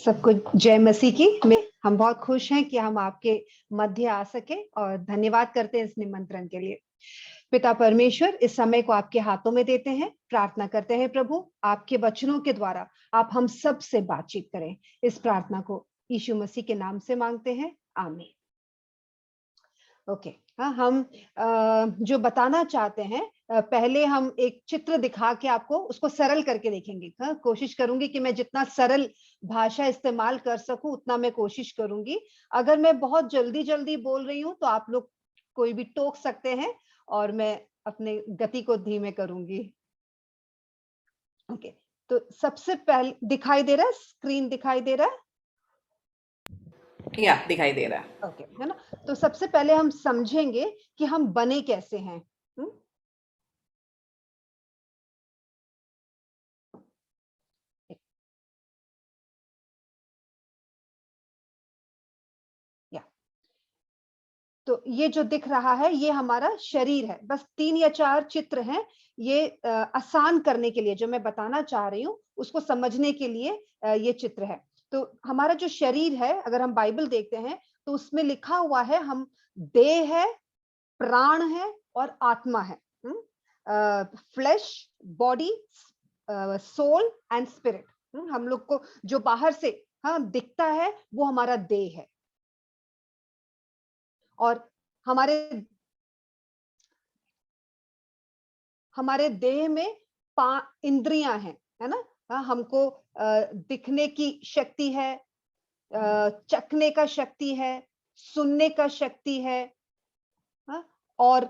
सबको जय मसीह की। हम बहुत खुश हैं कि हम आपके मध्य आ सके और धन्यवाद करते हैं इस निमंत्रण के लिए। पिता परमेश्वर, इस समय को आपके हाथों में देते हैं, प्रार्थना करते हैं प्रभु आपके वचनों के द्वारा आप हम सब से बातचीत करें। इस प्रार्थना को यीशु मसीह के नाम से मांगते हैं, आमीन। ओके, हाँ, हम जो बताना चाहते हैं, पहले हम एक चित्र दिखा के आपको उसको सरल करके देखेंगे। हाँ, कोशिश करूंगी कि मैं जितना सरल भाषा इस्तेमाल कर सकूं उतना मैं कोशिश करूंगी। अगर मैं बहुत जल्दी जल्दी बोल रही हूं तो आप लोग कोई भी टोक सकते हैं और मैं अपने गति को धीमे करूंगी। ओके, तो सबसे पहले दिखाई दे रहा है, स्क्रीन दिखाई दे रहा है? या दिखाई दे रहा है। ओके, है ना। तो सबसे पहले हम समझेंगे कि हम बने कैसे हैं। तो ये जो दिख रहा है ये हमारा शरीर है। बस 3 या 4 चित्र हैं, ये आसान करने के लिए जो मैं बताना चाह रही हूँ उसको समझने के लिए ये चित्र है। तो हमारा जो शरीर है, अगर हम बाइबल देखते हैं तो उसमें लिखा हुआ है हम देह है, प्राण है और आत्मा है। Flesh, body, soul and spirit. हम लोग को जो बाहर से दिखता है वो हमारा देह है और हमारे देह में 5 इंद्रियां हैं, है ना। हमको दिखने की शक्ति है, चखने का शक्ति है, सुनने का शक्ति है, और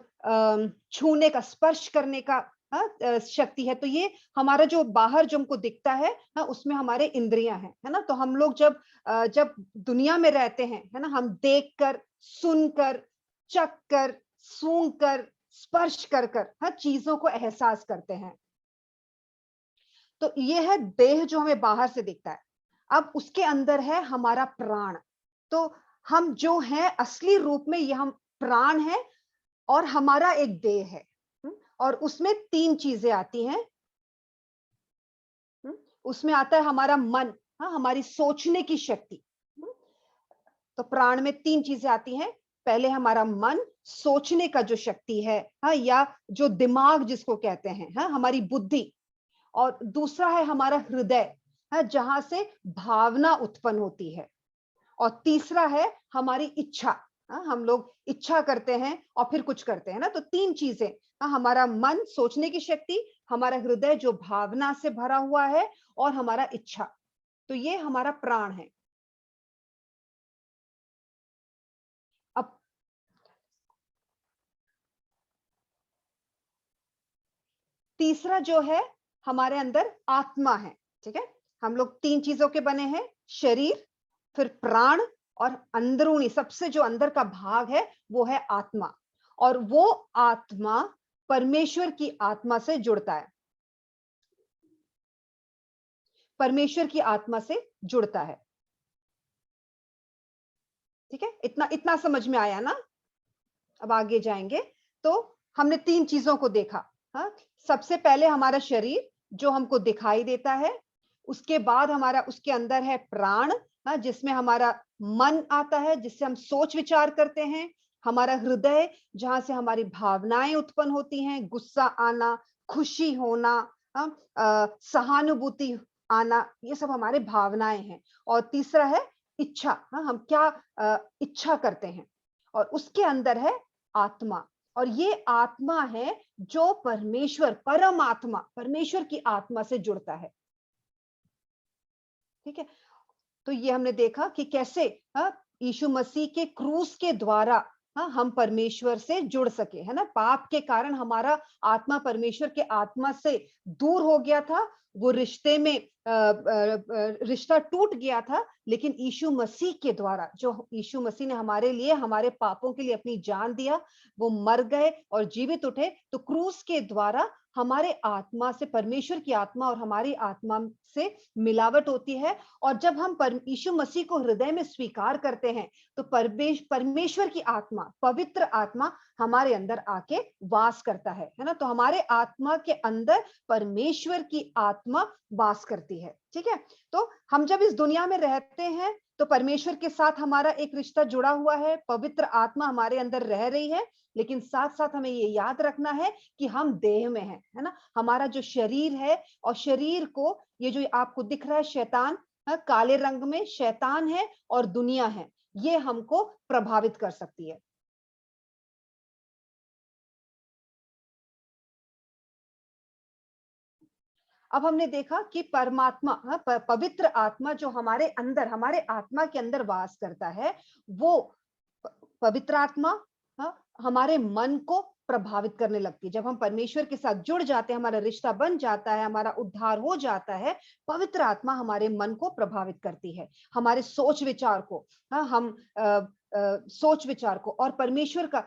छूने का, स्पर्श करने का शक्ति है। तो ये हमारा जो बाहर जो हमको दिखता है, उसमें हमारे इंद्रियां हैं, है ना। तो हम लोग जब दुनिया में रहते हैं, है ना, हम देखकर, सुनकर, चख कर, सूंघ कर, स्पर्श कर चीजों को एहसास करते हैं। तो ये है देह जो हमें बाहर से दिखता है। अब उसके अंदर है हमारा प्राण। तो हम जो हैं असली रूप में ये हम प्राण हैं और हमारा एक देह है। और उसमें 3 चीजें आती हैं। उसमें आता है हमारा मन, हमारी सोचने की शक्ति। तो प्राण में 3 चीजें आती हैं। पहले हमारा मन, सोचने का जो शक्ति है, या जो दिमाग जिसको कहते हैं, हमारी बुद्धि। और दूसरा है हमारा हृदय, जहां से भावना उत्पन्न होती है। और तीसरा है हमारी इच्छा। हम लोग इच्छा करते हैं और फिर कुछ करते हैं ना। तो 3 चीजें, हमारा मन, सोचने की शक्ति, हमारा हृदय जो भावना से भरा हुआ है, और हमारा इच्छा। तो ये हमारा प्राण है। अब तीसरा जो है हमारे अंदर आत्मा है। ठीक है, हम लोग 3 चीजों के बने हैं, शरीर, फिर प्राण, और अंदरूनी सबसे जो अंदर का भाग है वो है आत्मा। और वो आत्मा परमेश्वर की आत्मा से जुड़ता है, परमेश्वर की आत्मा से जुड़ता है। ठीक है, इतना इतना समझ में आया ना। अब आगे जाएंगे। तो हमने 3 चीजों को देखा। सबसे पहले हमारा शरीर जो हमको दिखाई देता है, उसके बाद हमारा उसके अंदर है प्राण, जिसमें हमारा मन आता है, जिससे हम सोच विचार करते हैं। हमारा हृदय, जहां से हमारी भावनाएं उत्पन्न होती हैं, गुस्सा आना, खुशी होना, सहानुभूति आना, ये सब हमारे भावनाएं हैं। और तीसरा है इच्छा, हम क्या इच्छा करते हैं। और उसके अंदर है आत्मा। और ये आत्मा है जो परमेश्वर, परम आत्मा, परमेश्वर की आत्मा से जुड़ता है। ठीक है, तो ये हमने देखा कि कैसे यीशु मसीह के क्रूस के द्वारा हम परमेश्वर से जुड़ सके, है ना। पाप के कारण हमारा आत्मा परमेश्वर के आत्मा से दूर हो गया था, वो रिश्ते में रिश्ता टूट गया था। लेकिन यीशु मसीह के द्वारा, जो यीशु मसीह ने हमारे लिए, हमारे पापों के लिए अपनी जान दिया, वो मर गए और जीवित उठे। तो क्रूस के द्वारा हमारे आत्मा से, परमेश्वर की आत्मा और हमारी आत्मा से मिलावट होती है। और जब हम यीशु मसीह को हृदय में स्वीकार करते हैं तो परमेश्वर की आत्मा, पवित्र आत्मा हमारे अंदर आके वास करता है ना। तो हमारे आत्मा के अंदर परमेश्वर की आत्मा वास करती है, ठीक है। तो हम जब इस दुनिया में रहते हैं तो परमेश्वर के साथ हमारा एक रिश्ता जुड़ा हुआ है, पवित्र आत्मा हमारे अंदर रह रही है, लेकिन साथ साथ हमें ये याद रखना है कि हम देह में हैं, है ना। हमारा जो शरीर है, और शरीर को ये जो आपको दिख रहा है शैतान, काले रंग में शैतान है और दुनिया है, ये हमको प्रभावित कर सकती है। अब हमने देखा कि परमात्मा, पवित्र आत्मा जो हमारे अंदर, हमारे आत्मा के अंदर वास करता है, वो पवित्र आत्मा, हमारे मन को प्रभावित करने लगती है। जब हम परमेश्वर के साथ जुड़ जाते हैं, हमारा रिश्ता बन जाता है, हमारा उद्धार हो जाता है, पवित्र आत्मा हमारे मन को प्रभावित करती है, हमारे सोच विचार को। हम सोच विचार को, और परमेश्वर का,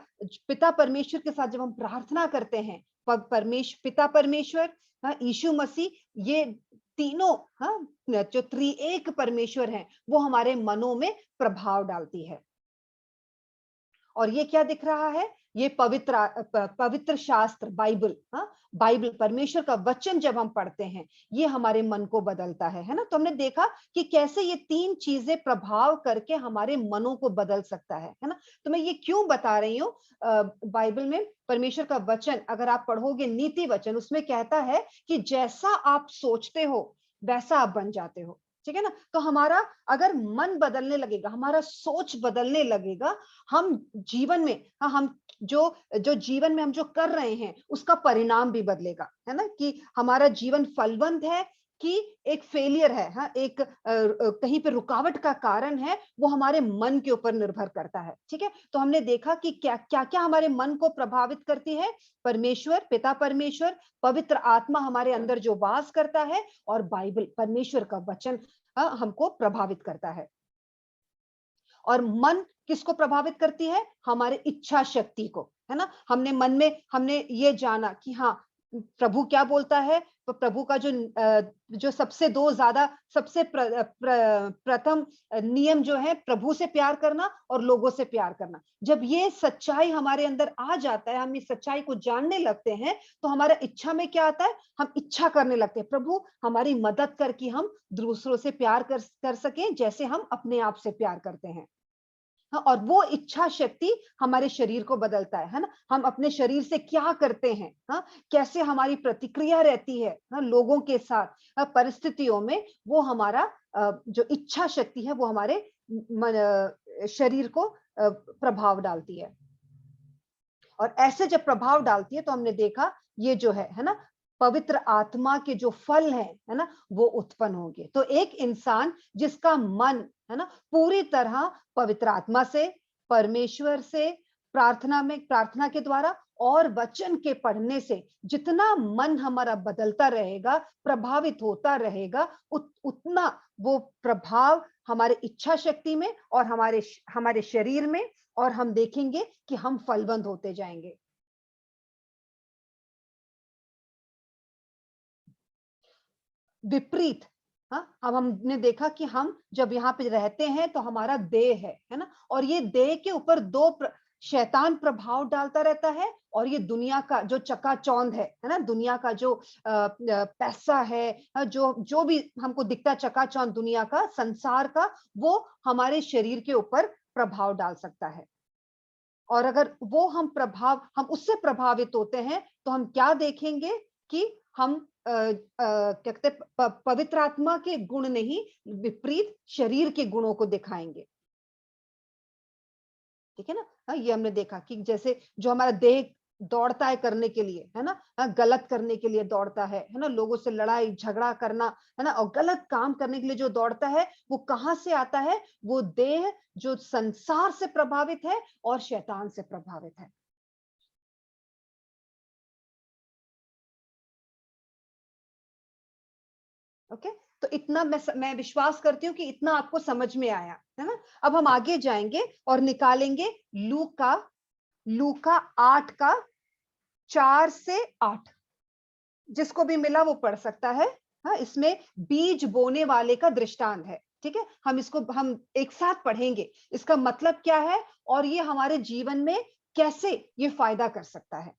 पिता परमेश्वर के साथ जब हम प्रार्थना करते हैं, पिता परमेश्वर, यीशु मसीह, ये तीनों, जो त्रिएक परमेश्वर हैं, वो हमारे मनों में प्रभाव डालती है। और ये क्या दिख रहा है? ये पवित्र शास्त्र, बाइबल, बाइबल, परमेश्वर का वचन जब हम पढ़ते हैं, ये हमारे मन को बदलता है ना। तो हमने देखा कि कैसे ये तीन चीजें प्रभाव करके हमारे मनों को बदल सकता है ना। तो मैं ये क्यों बता रही हूँ? बाइबल में परमेश्वर का वचन अगर आप पढ़ोगे, नीति वचन, उसमें कहता है कि जैसा आप सोचते हो वैसा आप बन जाते हो, ठीक है ना। तो हमारा अगर मन बदलने लगेगा, हमारा सोच बदलने लगेगा, हम जीवन में, हम जो जो जीवन में हम जो कर रहे हैं उसका परिणाम भी बदलेगा, है ना। कि हमारा जीवन फलवंत है कि एक फेलियर है, एक कहीं पे रुकावट का कारण है, वो हमारे मन के ऊपर निर्भर करता है, ठीक है। तो हमने देखा कि क्या क्या क्या हमारे मन को प्रभावित करती है? परमेश्वर, पिता परमेश्वर, पवित्र आत्मा हमारे अंदर जो वास करता है, और बाइबल, परमेश्वर का वचन हमको प्रभावित करता है। और मन किसको प्रभावित करती है? हमारे इच्छा शक्ति को, है ना। हमने मन में हमने ये जाना कि हाँ, प्रभु क्या बोलता है। तो प्रभु का जो सबसे दो ज्यादा, सबसे प्रथम नियम जो है, प्रभु से प्यार करना और लोगों से प्यार करना। जब ये सच्चाई हमारे अंदर आ जाता है, हम इस सच्चाई को जानने लगते हैं, तो हमारा इच्छा में क्या आता है? हम इच्छा करने लगते हैं, प्रभु हमारी मदद कर कि हम दूसरों से प्यार कर सकें जैसे हम अपने आप से प्यार करते हैं। और वो इच्छा शक्ति हमारे शरीर को बदलता है ना। हम अपने शरीर से क्या करते हैं, कैसे हमारी प्रतिक्रिया रहती है, लोगों के साथ, परिस्थितियों में, वो हमारा जो इच्छा शक्ति है, वो हमारे शरीर को प्रभाव डालती है। और ऐसे जब प्रभाव डालती है, तो हमने देखा ये जो है ना, पवित्र आत्मा के जो फल है ना, वो उत्पन्न होंगे। तो एक इंसान जिसका मन, है ना, पूरी तरह पवित्र आत्मा से, परमेश्वर से, प्रार्थना के द्वारा और वचन के पढ़ने से, जितना मन हमारा बदलता रहेगा, प्रभावित होता रहेगा, उतना वो प्रभाव हमारे इच्छा शक्ति में और हमारे शरीर में, और हम देखेंगे कि हम फलवंत होते जाएंगे। विपरीत, अब हमने देखा कि हम जब यहाँ पे रहते हैं तो हमारा देह है ना, और ये देह के ऊपर शैतान प्रभाव डालता रहता है, और ये दुनिया का जो चकाचौंध है ना, दुनिया का जो पैसा है, जो जो भी हमको दिखता है चकाचौंध दुनिया का, संसार का, वो हमारे शरीर के ऊपर प्रभाव डाल सकता है। और अगर हम उससे प्रभावित होते हैं, तो हम क्या देखेंगे कि हम क्या कहते हैं, पवित्र आत्मा के गुण नहीं, विपरीत शरीर के गुणों को दिखाएंगे, ठीक है ना। ये हमने देखा कि जैसे जो हमारा देह दौड़ता है करने के लिए, है ना, गलत करने के लिए दौड़ता है ना, लोगों से लड़ाई झगड़ा करना, है ना, और गलत काम करने के लिए जो दौड़ता है, वो कहां से आता है? वो देह जो संसार से प्रभावित है और शैतान से प्रभावित है। ओके। तो इतना मैं विश्वास करती हूँ कि इतना आपको समझ में आया, है ना। अब हम आगे जाएंगे और निकालेंगे लूका, लूका 8 का 4 से 8। जिसको भी मिला वो पढ़ सकता है। इसमें बीज बोने वाले का दृष्टांत है, ठीक है। हम एक साथ पढ़ेंगे, इसका मतलब क्या है और ये हमारे जीवन में कैसे ये फायदा कर सकता है।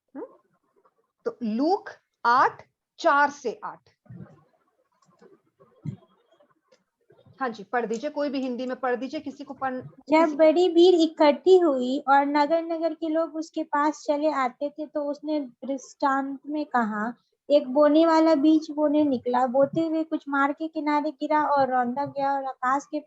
तो लूक 8:4-8। हाँ जी, पढ़ दीजिए, कोई भी हिंदी में पढ़ दीजिए, किसी को पढ़। जब बड़ी भीड़ इकट्ठी हुई और नगर नगर के लोग उसके पास चले आते थे, तो उसने दृष्टांत में कहा, एक बोने वाला बीज बोने निकला। बोते हुए कुछ मार्ग के किनारे गिरा और रौंदा गया, और आकाश के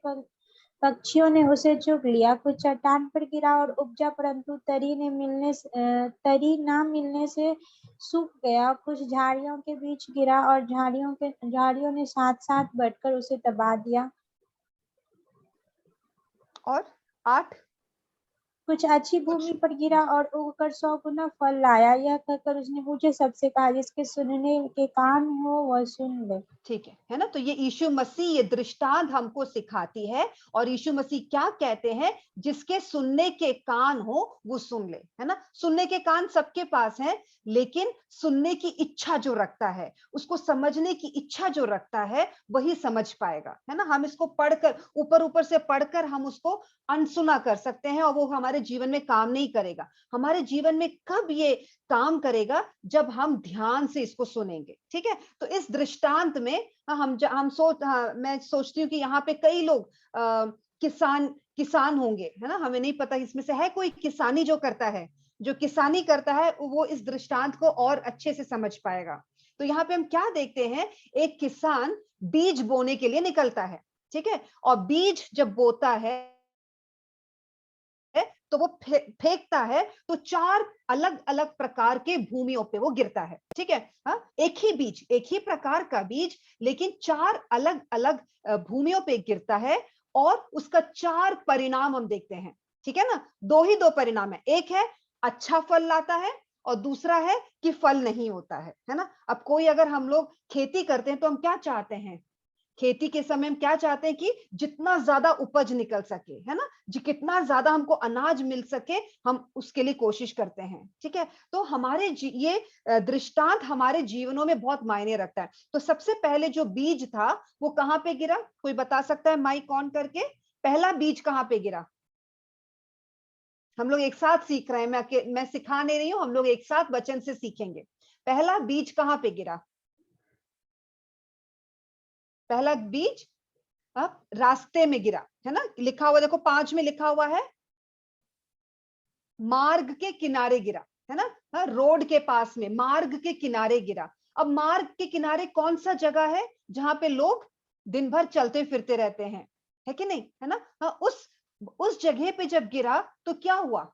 पक्षियों ने उसे चुग लिया। कुछ चट्टान पर गिरा और उपजा, परंतु तरी ना मिलने से सूख गया। कुछ झाड़ियों के बीच गिरा और झाड़ियों ने साथ साथ बढ़कर उसे दबा दिया। और 8, कुछ अच्छी भूमि पर गिरा और उगकर 100 गुना फल लाया। यह कहकर उसने मुझे सबसे कहा, जिसके सुनने के कान हो वह सुन ले। ठीक है ना। तो ये यीशु मसीह ये दृष्टांत हमको सिखाती है, और यीशु मसीह क्या कहते हैं, जिसके सुनने के कान हो वो सुन ले, है ना। सुनने के कान सबके पास है, लेकिन सुनने की इच्छा जो रखता है, उसको समझने की इच्छा जो रखता है, वही समझ पाएगा, है ना। हम इसको पढ़कर, ऊपर ऊपर से पढ़कर हम उसको अनसुना कर सकते हैं, और वो हमारे जीवन में काम नहीं करेगा। हमारे जीवन में कब ये काम करेगा, जब हम ध्यान से इसको सुनेंगे। ठीक है। तो इस दृष्टांत में मैं सोचती हूँ कि यहाँ पे कई लोग किसान होंगे, है ना। हमें नहीं पता इसमें से है कोई किसानी जो करता है, जो किसानी करता है वो इस दृष्टांत को और अच्छे से समझ पाएगा। तो यहाँ पे हम क्या देखते हैं, एक किसान बीज बोने के लिए निकलता है। ठीक है। और बीज जब बोता है तो वो फेंकता है, तो 4 अलग अलग प्रकार के भूमियों पे वो गिरता है। ठीक है। हाँ, एक ही बीज, एक ही प्रकार का बीज, लेकिन 4 अलग अलग भूमियों पे गिरता है, और उसका 4 परिणाम हम देखते हैं। ठीक है ना। 2 परिणाम है, एक है अच्छा फल लाता है, और दूसरा है कि फल नहीं होता है ना। अब कोई, अगर हम लोग खेती करते हैं तो हम क्या चाहते हैं, खेती के समय हम क्या चाहते हैं कि जितना ज्यादा उपज निकल सके, है ना, कितना ज्यादा हमको अनाज मिल सके, हम उसके लिए कोशिश करते हैं। ठीक है। तो हमारे ये दृष्टांत हमारे जीवनों में बहुत मायने रखता है। तो सबसे पहले जो बीज था वो कहां पे गिरा, कोई बता सकता है माइक ऑन करके, पहला बीज कहां पे गिरा। हम लोग एक साथ सीख रहे हैं, मैं सिखा नहीं रही हूं, हम लोग एक साथ वचन से सीखेंगे। पहला बीज कहां पे गिरा, पहला बीज रास्ते में गिरा, है ना। लिखा हुआ देखो, 5 में लिखा हुआ है मार्ग के किनारे गिरा, है ना। रोड के पास में, मार्ग के किनारे गिरा। अब मार्ग के किनारे कौन सा जगह है जहां पे लोग दिन भर चलते फिरते रहते हैं, है कि नहीं, है ना। उस जगह पे जब गिरा तो क्या हुआ,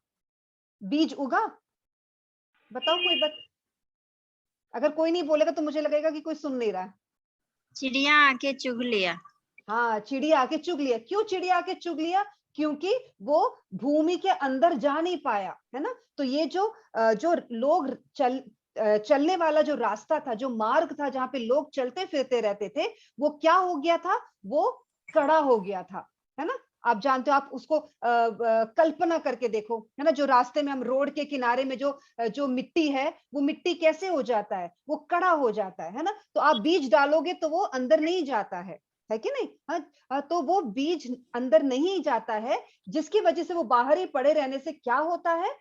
बीज उगा। बताओ कोई अगर कोई नहीं बोलेगा तो मुझे लगेगा कि कोई सुन नहीं रहा है। चिड़िया आके चुग लिया। हाँ, चिड़िया आके चुग लिया। क्यों चिड़िया आके चुग लिया, क्योंकि वो भूमि के अंदर जा नहीं पाया, है ना। तो ये जो लोग चलने वाला जो रास्ता था, जो मार्ग था, जहां पे लोग चलते फिरते रहते थे, वो क्या हो गया था, वो कड़ा हो गया था, है ना। आप जानते हो, आप उसको कल्पना करके देखो, है ना। जो रास्ते में हम रोड के किनारे में जो मिट्टी है, वो मिट्टी कैसे हो जाता है, वो कड़ा हो जाता है ना। तो आप बीज डालोगे तो वो अंदर नहीं जाता है कि नहीं। हाँ, तो वो बीज अंदर नहीं जाता है, जिसकी वजह से वो बाहर ही पड़े रहने से क्या होता है,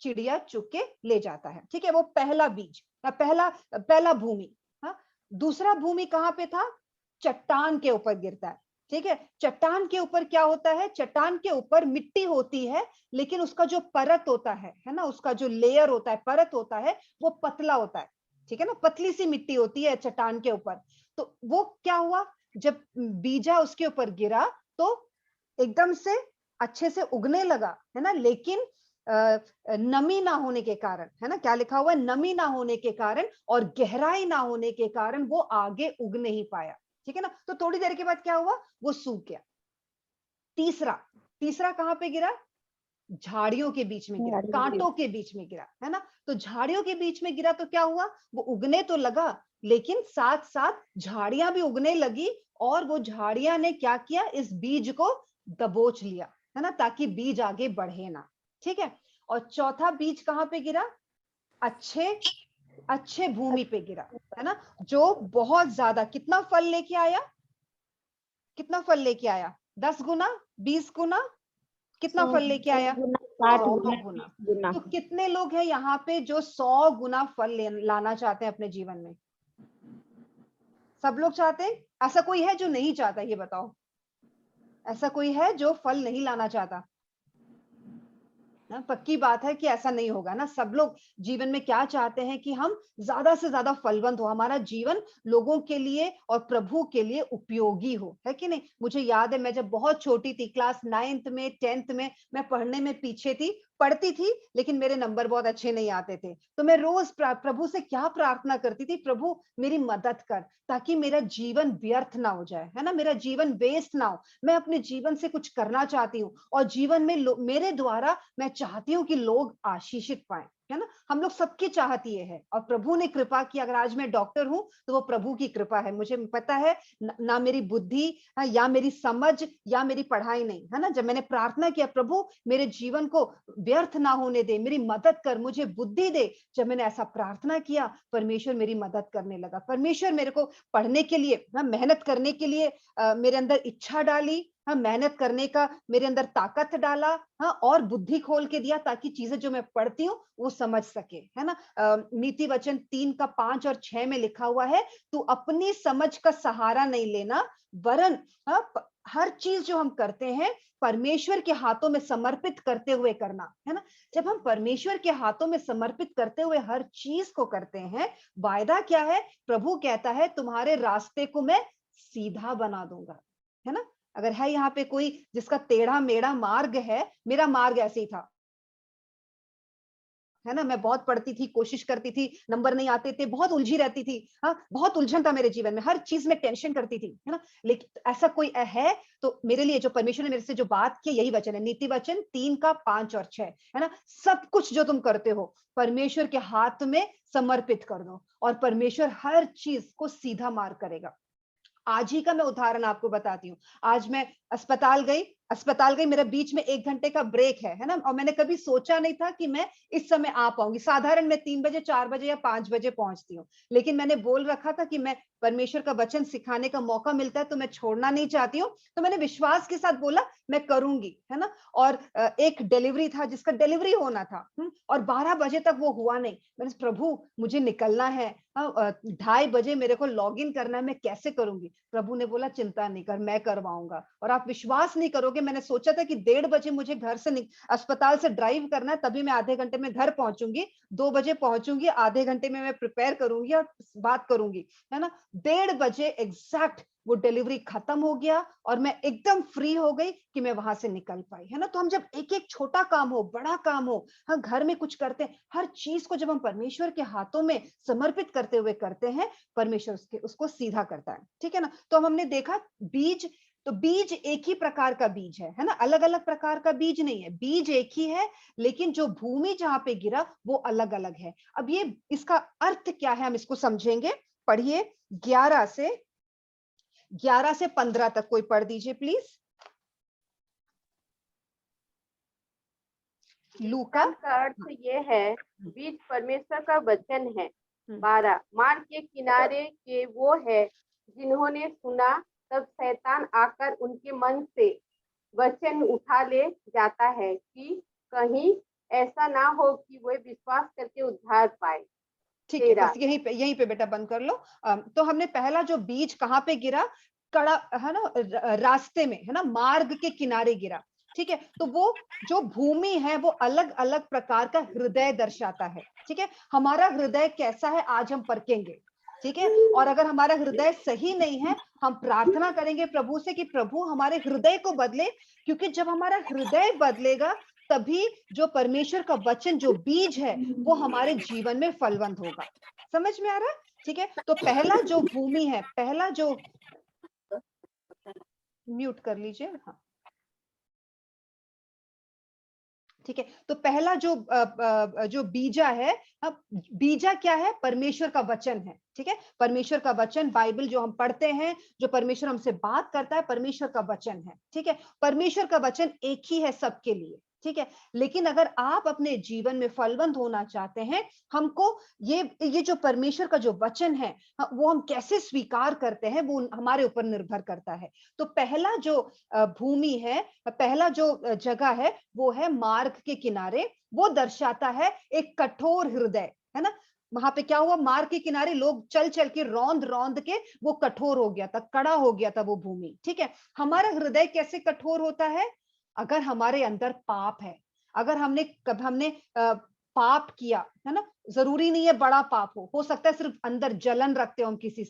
चिड़िया चुग के ले जाता है। ठीक है। वो पहला बीज, पहला भूमि। हाँ, दूसरा भूमि कहां पे था, चट्टान के ऊपर गिरता है। ठीक है। चट्टान के ऊपर क्या होता है, चट्टान के ऊपर मिट्टी होती है, लेकिन उसका जो परत होता है ना, उसका जो लेयर होता है, परत होता है, वो पतला होता है। ठीक है ना, पतली सी मिट्टी होती है चट्टान के ऊपर। तो वो क्या हुआ, जब बीजा उसके ऊपर गिरा तो एकदम से अच्छे से उगने लगा, है ना। लेकिन नमी ना होने के कारण, है ना, क्या लिखा हुआ है, नमी ना होने के कारण और गहराई ना होने के कारण वो आगे उग नहीं पाया। ठीक है ना। तो थोड़ी देर के बाद क्या हुआ, वो सूख गया। तीसरा कहां पे गिरा, झाड़ियों के बीच में गिरा, कांटों के बीच में गिरा, है ना। तो झाड़ियों के बीच में गिरा तो क्या हुआ, वो उगने तो लगा, लेकिन साथ साथ झाड़ियां भी उगने लगी, और वो झाड़ियां ने क्या किया, इस बीज को दबोच लिया, है ना, ताकि बीज आगे बढ़े ना। ठीक है। और चौथा बीज कहां पे गिरा, अच्छे भूमि पे गिरा, है ना, जो बहुत ज्यादा, कितना फल लेके आया, कितना फल लेके आया, 10 गुना, 20 गुना, कितना फल लेके आया, 60 100 गुना गुना। 30 गुना। तो कितने लोग हैं यहाँ पे जो 100 गुना फल लाना चाहते हैं अपने जीवन में? सब लोग चाहते हैं? ऐसा कोई है जो नहीं चाहता? ये बताओ, ऐसा कोई है जो फल नहीं लाना चाहता? ना, पक्की बात है कि ऐसा नहीं होगा ना। सब लोग जीवन में क्या चाहते हैं कि हम ज्यादा से ज्यादा फलवंत हो, हमारा जीवन लोगों के लिए और प्रभु के लिए उपयोगी हो, है कि नहीं? मुझे याद है मैं जब बहुत छोटी थी, क्लास 9th में 10th में, मैं पढ़ने में पीछे थी, पढ़ती थी लेकिन मेरे नंबर बहुत अच्छे नहीं आते थे। तो मैं रोज प्रभु से क्या प्रार्थना करती थी, प्रभु मेरी मदद कर ताकि मेरा जीवन व्यर्थ ना हो जाए, है ना, मेरा जीवन वेस्ट ना हो। मैं अपने जीवन से कुछ करना चाहती हूँ और जीवन में मेरे द्वारा मैं चाहती हूँ कि लोग आशीषित पाए, है ना। हम लोग सबकी चाहत ये है और प्रभु ने कृपा की, अगर आज मैं डॉक्टर हूं तो वो प्रभु की कृपा है। मुझे पता है ना मेरी बुद्धि या मेरी समझ या मेरी पढ़ाई नहीं, है ना। जब मैंने प्रार्थना किया, प्रभु मेरे जीवन को व्यर्थ ना होने दे, मेरी मदद कर, मुझे बुद्धि दे, जब मैंने ऐसा प्रार्थना किया, परमेश्वर मेरी मदद करने लगा। परमेश्वर मेरे को पढ़ने के लिए, मेहनत करने के लिए मेरे अंदर इच्छा डाली, मेहनत करने का मेरे अंदर ताकत डाला, और बुद्धि खोल के दिया ताकि चीजें जो मैं पढ़ती हूँ वो समझ सके, है ना। नीति वचन 3 का 5 और 6 में लिखा हुआ है, तू अपनी समझ का सहारा नहीं लेना, वरन हर चीज जो हम करते हैं परमेश्वर के हाथों में समर्पित करते हुए करना, है ना। जब हम परमेश्वर के हाथों में समर्पित करते हुए हर चीज को करते हैं, वायदा क्या है? प्रभु कहता है तुम्हारे रास्ते को मैं सीधा बना दूंगा, है ना। अगर है यहाँ पे कोई जिसका टेढ़ा मेढ़ा मार्ग है, मेरा मार्ग ऐसे ही था, है ना। मैं बहुत पढ़ती थी, कोशिश करती थी, नंबर नहीं आते थे, बहुत उलझी रहती थी, बहुत उलझन था मेरे जीवन में, हर चीज में टेंशन करती थी, है ना। लेकिन ऐसा कोई है तो मेरे लिए, जो परमेश्वर ने मेरे से जो बात की, यही वचन है, नीति वचन 3 का 5 और 6, है ना। सब कुछ जो तुम करते हो परमेश्वर के हाथ में समर्पित कर दो और परमेश्वर हर चीज को सीधा मार्ग करेगा। आज ही का मैं उदाहरण आपको बताती हूँ। आज मैं अस्पताल गई, मेरा बीच में 1 घंटे का ब्रेक है ना। और मैंने कभी सोचा नहीं था कि मैं इस समय आ पाऊंगी। साधारण मैं 3 बजे, 4 बजे या 5 बजे पहुंचती हूँ, लेकिन मैंने बोल रखा था कि मैं परमेश्वर का वचन सिखाने का मौका मिलता है तो मैं छोड़ना नहीं चाहती हूँ। तो मैंने विश्वास के साथ बोला मैं करूंगी, है ना। और एक डिलीवरी था जिसका डिलीवरी होना था, और 12 बजे तक वो हुआ नहीं। मैंने, प्रभु मुझे निकलना है, 2:30 बजे मेरे को लॉग इन करना है, मैं कैसे करूंगी? प्रभु ने बोला चिंता नहीं कर, मैं करवाऊंगा। और आप विश्वास नहीं करोगे, मैंने सोचा था कि 1:30 बजे मुझे घर से अस्पताल से ड्राइव करना है, तभी मैं आधे घंटे में घर पहुंचूंगी, 2 बजे पहुंचूंगी, आधे घंटे में मैं प्रिपेयर करूंगी और बात करूंगी, है ना। 1:30 बजे एग्जैक्ट वो डिलीवरी खत्म हो गया और मैं एकदम फ्री हो गई कि मैं वहां से निकल पाई, है ना। तो हम जब एक एक छोटा काम हो, बड़ा काम हो, घर में कुछ करते हैं, हर चीज को जब हम परमेश्वर के हाथों में समर्पित करते हुए करते हैं, परमेश्वर उसको सीधा करता है, ठीक है ना। तो हमने देखा बीज, तो बीज एक ही प्रकार का बीज है ना, अलग अलग प्रकार का बीज नहीं है, बीज एक ही है, लेकिन जो भूमि जहां पे गिरा वो अलग अलग है। अब ये इसका अर्थ क्या है हम इसको समझेंगे। पढ़िए 11 से 15 तक कोई पढ़ दीजिए प्लीज। लूका का अर्थ ये है, बीज परमेश्वर का वचन है। 12, मार्ग के किनारे के वो है जिन्होंने सुना, तब शैतान आकर उनके मन से वचन उठा ले जाता है कि कहीं ऐसा ना हो कि वे विश्वास करके उद्धार पाए। ठीक है, बस यहीं पे बेटा बंद कर लो। तो हमने पहला जो बीज कहाँ पे गिरा, कड़ा, है ना, रास्ते में, है ना, मार्ग के किनारे गिरा, ठीक है। तो वो जो भूमि है वो अलग अलग प्रकार का हृदय दर्शाता है, ठीक है। हमारा हृदय कैसा है आज हम परखेंगे, ठीक है। और अगर हमारा हृदय सही नहीं है, हम प्रार्थना करेंगे प्रभु से कि प्रभु हमारे हृदय को बदले, क्योंकि जब हमारा हृदय बदलेगा तभी जो परमेश्वर का वचन, जो बीज है, वो हमारे जीवन में फलवंत होगा। समझ में आ रहा है? ठीक है। तो पहला जो भूमि है, पहला जो, म्यूट कर लीजिए, हाँ, ठीक है। तो पहला जो बीजा है, अब बीजा क्या है? परमेश्वर का वचन है, ठीक है। परमेश्वर का वचन, बाइबल जो हम पढ़ते हैं, जो परमेश्वर हमसे बात करता है, परमेश्वर का वचन है, ठीक है। परमेश्वर का वचन एक ही है सबके लिए, ठीक है। लेकिन अगर आप अपने जीवन में फलवंत होना चाहते हैं, हमको ये जो परमेश्वर का जो वचन है वो हम कैसे स्वीकार करते हैं वो हमारे ऊपर निर्भर करता है। तो पहला जो भूमि है, पहला जो जगह है वो है मार्ग के किनारे। वो दर्शाता है एक कठोर हृदय, है ना। वहां पे क्या हुआ, मार्ग के किनारे लोग चल चल के रौंद रौंद के वो कठोर हो गया था, कड़ा हो गया था वो भूमि, ठीक है। हमारा हृदय कैसे कठोर होता है? अगर हमारे अंदर पाप है, अगर हमने पाप किया, है ना। जरूरी नहीं है बड़ा पाप हो सकता है सिर्फ अंदर जलन रखते हो हम किसी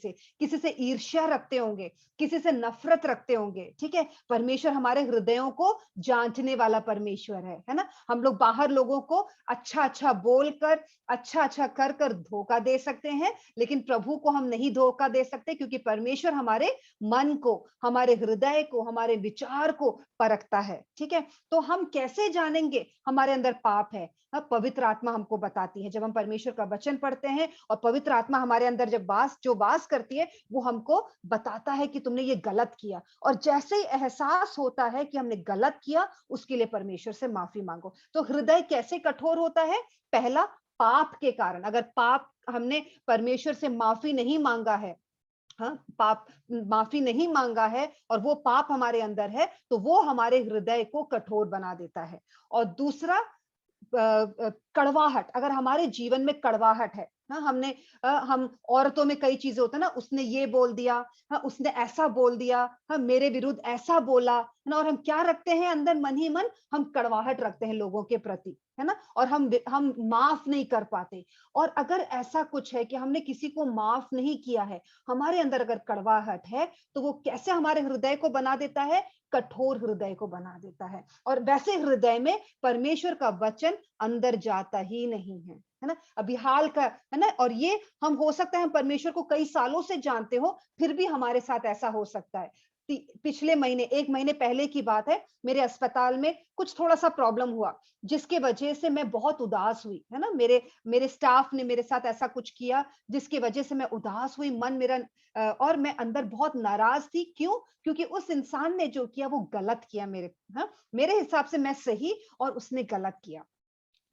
से ईर्ष्या रखते होंगे, किसी से नफरत रखते होंगे, ठीक है। परमेश्वर हमारे हृदयों को जांचने वाला परमेश्वर है ना। हम लोग बाहर लोगों को अच्छा अच्छा बोलकर, अच्छा अच्छा कर कर धोखा दे सकते हैं, लेकिन प्रभु को हम नहीं धोखा दे सकते, क्योंकि परमेश्वर हमारे मन को, हमारे हृदय को, हमारे विचार को परखता है, ठीक है। तो हम कैसे जानेंगे हमारे अंदर पाप है? पवित्र आत्मा हमको बताती है। जब हम परमेश्वर का वचन पढ़ते हैं और पवित्र आत्मा हमारे अंदर जब वास करती है, वो हमको बताता है कि तुमने ये गलत किया। और जैसे ही एहसास होता है कि हमने गलत किया, उसके लिए परमेश्वर से माफी मांगो। तो हृदय कैसे कठोर होता है? पहला, पाप के कारण। अगर पाप हमने परमेश्वर से माफी नहीं मांगा है, हाँ, पाप माफी नहीं मांगा है और वो पाप हमारे अंदर है, तो वो हमारे हृदय को कठोर बना देता है। और दूसरा, कड़वाहट। अगर हमारे जीवन में कड़वाहट है, हम औरतों में कई चीजें होता है ना, उसने ये बोल दिया, उसने ऐसा बोल दिया, मेरे विरुद्ध ऐसा बोला, है ना। और हम क्या रखते हैं अंदर, मन ही मन हम कड़वाहट रखते हैं लोगों के प्रति, है ना। और हम माफ नहीं कर पाते। और अगर ऐसा कुछ है कि हमने किसी को माफ नहीं किया है, हमारे अंदर अगर कड़वाहट है, तो वो कैसे हमारे हृदय को बना देता है? कठोर हृदय को बना देता है। और वैसे हृदय में परमेश्वर का वचन अंदर जाता ही नहीं है ना। अभी हाल का, है ना। और ये हम, हो सकता है हम परमेश्वर को कई सालों से जानते हो, फिर भी हमारे साथ ऐसा हो सकता है। पिछले महीने, 1 महीने पहले की बात है, मेरे अस्पताल में कुछ थोड़ा सा प्रॉब्लम हुआ, जिसके वजह से मैं बहुत उदास हुई, है ना। मेरे स्टाफ ने मेरे साथ ऐसा कुछ किया जिसकी वजह से मैं उदास हुई, मन मेरा और मैं अंदर बहुत नाराज थी। क्यों? क्योंकि उस इंसान ने जो किया वो गलत किया। मेरे हिसाब से मैं सही और उसने गलत किया।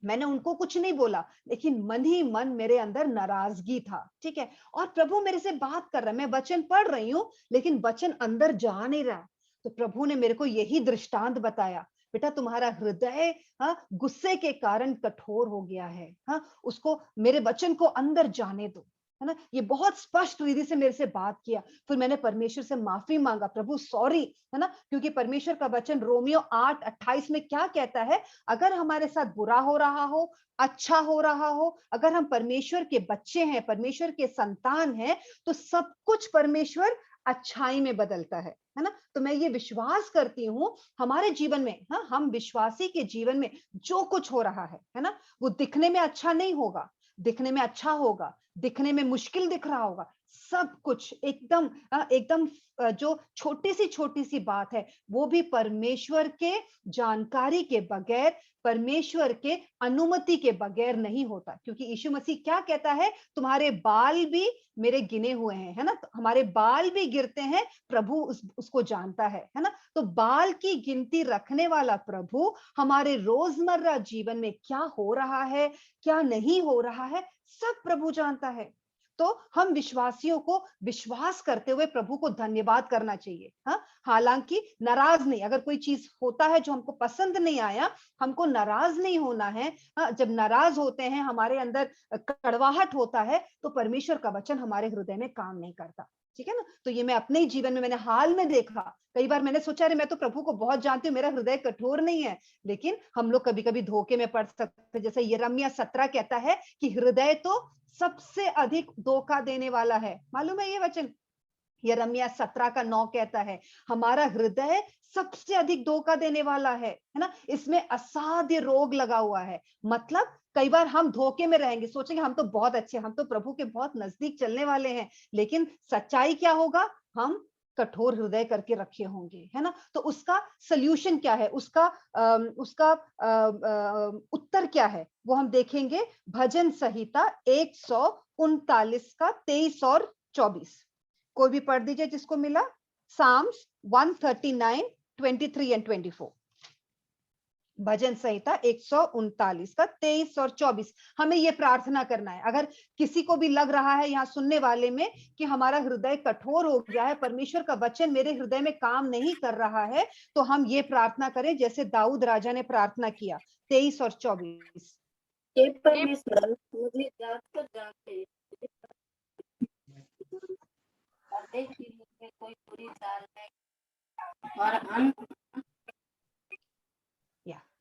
मैंने उनको कुछ नहीं बोला, लेकिन मन ही मन मेरे अंदर नाराजगी था, ठीक है। और प्रभु मेरे से बात कर रहा है, मैं वचन पढ़ रही हूँ, लेकिन वचन अंदर जा नहीं रहा। तो प्रभु ने मेरे को यही दृष्टांत बताया, बेटा तुम्हारा हृदय गुस्से के कारण कठोर हो गया है, उसको, मेरे वचन को अंदर जाने दो, है ना। ये बहुत स्पष्ट रीति से मेरे से बात किया। फिर मैंने परमेश्वर से माफी मांगा, प्रभु सॉरी, है ना। क्योंकि परमेश्वर का वचन रोमियो 8:28 में क्या कहता है? अगर हमारे साथ बुरा हो रहा हो, अच्छा हो रहा हो, अगर हम परमेश्वर के बच्चे हैं, परमेश्वर के संतान हैं, तो सब कुछ परमेश्वर अच्छाई में बदलता है ना। तो मैं ये विश्वास करती हूँ हमारे जीवन में, हम विश्वासी के जीवन में जो कुछ हो रहा है ना, वो दिखने में अच्छा नहीं होगा, दिखने में अच्छा होगा, दिखने में मुश्किल दिख रहा होगा, सब कुछ एकदम जो छोटी सी बात है, वो भी परमेश्वर के जानकारी के बगैर, परमेश्वर के अनुमति के बगैर नहीं होता। क्योंकि यीशु मसीह क्या कहता है? तुम्हारे बाल भी मेरे गिने हुए हैं, है ना। तो हमारे बाल भी गिरते हैं, प्रभु उसको जानता है ना। तो बाल की गिनती रखने वाला प्रभु हमारे रोजमर्रा जीवन में क्या हो रहा है, क्या नहीं हो रहा है, सब प्रभु जानता है। तो हम विश्वासियों को विश्वास करते हुए प्रभु को धन्यवाद करना चाहिए। हालांकि नाराज नहीं, अगर कोई चीज होता है जो हमको पसंद नहीं आया, हमको नाराज नहीं होना है। जब नाराज होते हैं, हमारे अंदर कड़वाहट होता है, तो परमेश्वर का वचन हमारे हृदय में काम नहीं करता, ठीक है ना। तो ये मैं अपने ही जीवन में मैंने हाल में देखा। कई बार मैंने सोचा, अरे मैं तो प्रभु को बहुत जानती हूँ, मेरा हृदय कठोर नहीं है, लेकिन हम लोग कभी कभी धोखे में पड़ सकते। जैसे यिर्मयाह 17 कहता है कि हृदय तो सबसे अधिक धोखा देने वाला है। मालूम है ये वचन? यिर्मयाह 17:9 कहता है, हमारा हृदय सबसे अधिक धोखा देने वाला है ना। इसमें असाध्य रोग लगा हुआ है। मतलब कई बार हम धोखे में रहेंगे, सोचेंगे हम तो बहुत अच्छे, हम तो प्रभु के बहुत नजदीक चलने वाले हैं, लेकिन सच्चाई क्या होगा? हम कठोर हृदय करके रखे होंगे, है ना। तो उसका सल्यूशन क्या है, उसका उत्तर क्या है, वो हम देखेंगे भजन संहिता 139 का 23 और 24। कोई भी पढ़ दीजिए जिसको मिला। Psalms 139, 23 and 24। भजन संहिता 139 का 23 और 24 हमें ये प्रार्थना करना है। अगर किसी को भी लग रहा है यहाँ सुनने वाले में कि हमारा हृदय कठोर हो गया है, परमेश्वर का वचन मेरे हृदय में काम नहीं कर रहा है, तो हम ये प्रार्थना करें जैसे दाऊद राजा ने प्रार्थना किया, 23 और 24। हे परमेश्वर, मुझे जांच कर जांचे और देख कि मुझमें कोई बुरी चाल है और अंत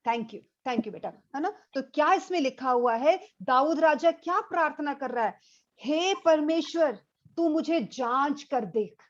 थैंक यू बेटा, है ना। तो क्या इसमें लिखा हुआ है, दाऊद राजा क्या प्रार्थना कर रहा है, हे परमेश्वर तू मुझे जांच कर देख,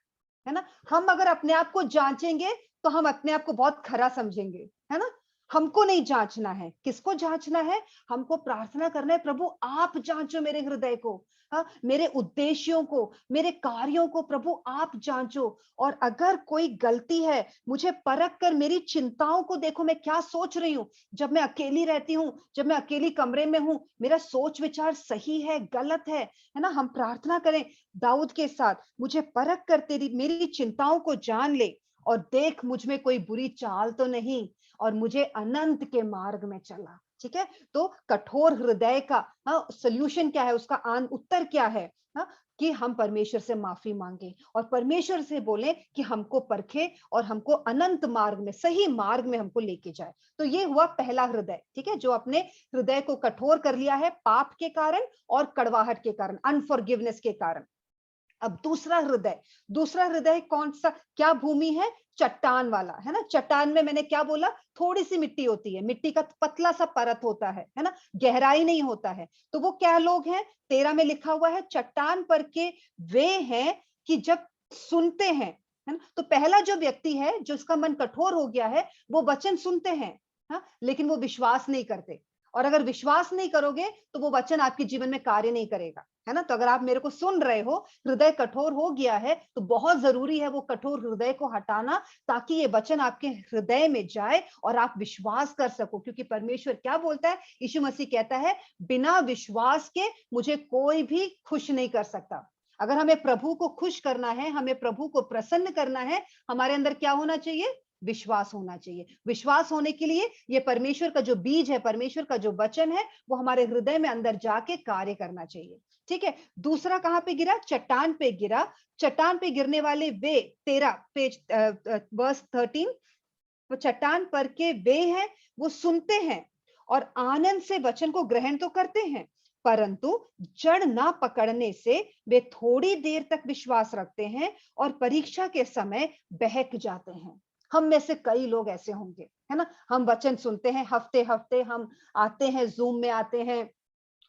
है ना। हम अगर अपने आप को जांचेंगे तो हम अपने आप को बहुत खरा समझेंगे, है ना। हमको नहीं जांचना है, किसको जांचना है, हमको प्रार्थना करना है, प्रभु आप जांचो मेरे हृदय को, हाँ, मेरे उद्देश्यों को, मेरे कार्यों को प्रभु आप जांचो, और अगर कोई गलती है मुझे परख कर मेरी चिंताओं को देखो, मैं क्या सोच रही हूँ, जब मैं अकेली रहती हूँ, जब मैं अकेली कमरे में हूँ, मेरा सोच विचार सही है गलत है ना। हम प्रार्थना करें दाऊद के साथ, मुझे परख कर तेरी मेरी चिंताओं को जान ले और देख मुझ में कोई बुरी चाल तो नहीं और मुझे अनंत के मार्ग में चला। ठीक है, तो कठोर हृदय का सॉल्यूशन क्या है, उसका उत्तर क्या है, कि हम परमेश्वर से माफी मांगे और परमेश्वर से बोले कि हमको परखे और हमको अनंत मार्ग में, सही मार्ग में हमको लेके जाए। तो ये हुआ पहला हृदय, ठीक है, जो अपने हृदय को कठोर कर लिया है पाप के कारण और कड़वाहट के कारण, अनफॉरगिवनेस के कारण। अब दूसरा हृदय कौन सा, क्या भूमि है, चट्टान वाला, है ना। चट्टान में मैंने क्या बोला, थोड़ी सी मिट्टी होती है, मिट्टी का पतला सा परत होता है ना, गहराई नहीं होता है। तो वो क्या लोग हैं, 13 में लिखा हुआ है, चट्टान पर के वे हैं कि जब सुनते हैं, है ना। तो पहला जो व्यक्ति है जो इसका मन कठोर हो गया है, वो वचन सुनते हैं, लेकिन वो विश्वास नहीं करते, और अगर विश्वास नहीं करोगे तो वो वचन आपके जीवन में कार्य नहीं करेगा, है ना। तो अगर आप मेरे को सुन रहे हो, हृदय कठोर हो गया है, तो बहुत जरूरी है वो कठोर हृदय को हटाना, ताकि ये वचन आपके हृदय में जाए और आप विश्वास कर सको। क्योंकि परमेश्वर क्या बोलता है, यीशु मसीह कहता है, बिना विश्वास के मुझे कोई भी खुश नहीं कर सकता। अगर हमें प्रभु को खुश करना है, हमें प्रभु को प्रसन्न करना है, हमारे अंदर क्या होना चाहिए, विश्वास होना चाहिए। विश्वास होने के लिए ये परमेश्वर का जो बीज है, परमेश्वर का जो वचन है, वो हमारे हृदय में अंदर जाके कार्य करना चाहिए। ठीक है, दूसरा कहां पे गिरा, चट्टान पे गिरा। चट्टान पे गिरने वाले वे, 13 पेज वर्स 13, वो चट्टान पर के वे हैं, वो सुनते हैं और आनंद से वचन को ग्रहण तो करते हैं, परंतु जड़ ना पकड़ने से वे थोड़ी देर तक विश्वास रखते हैं और परीक्षा के समय बहक जाते हैं। हम में से कई लोग ऐसे होंगे, है ना। हम वचन सुनते हैं, हफ्ते हफ्ते हम आते हैं, जूम में आते हैं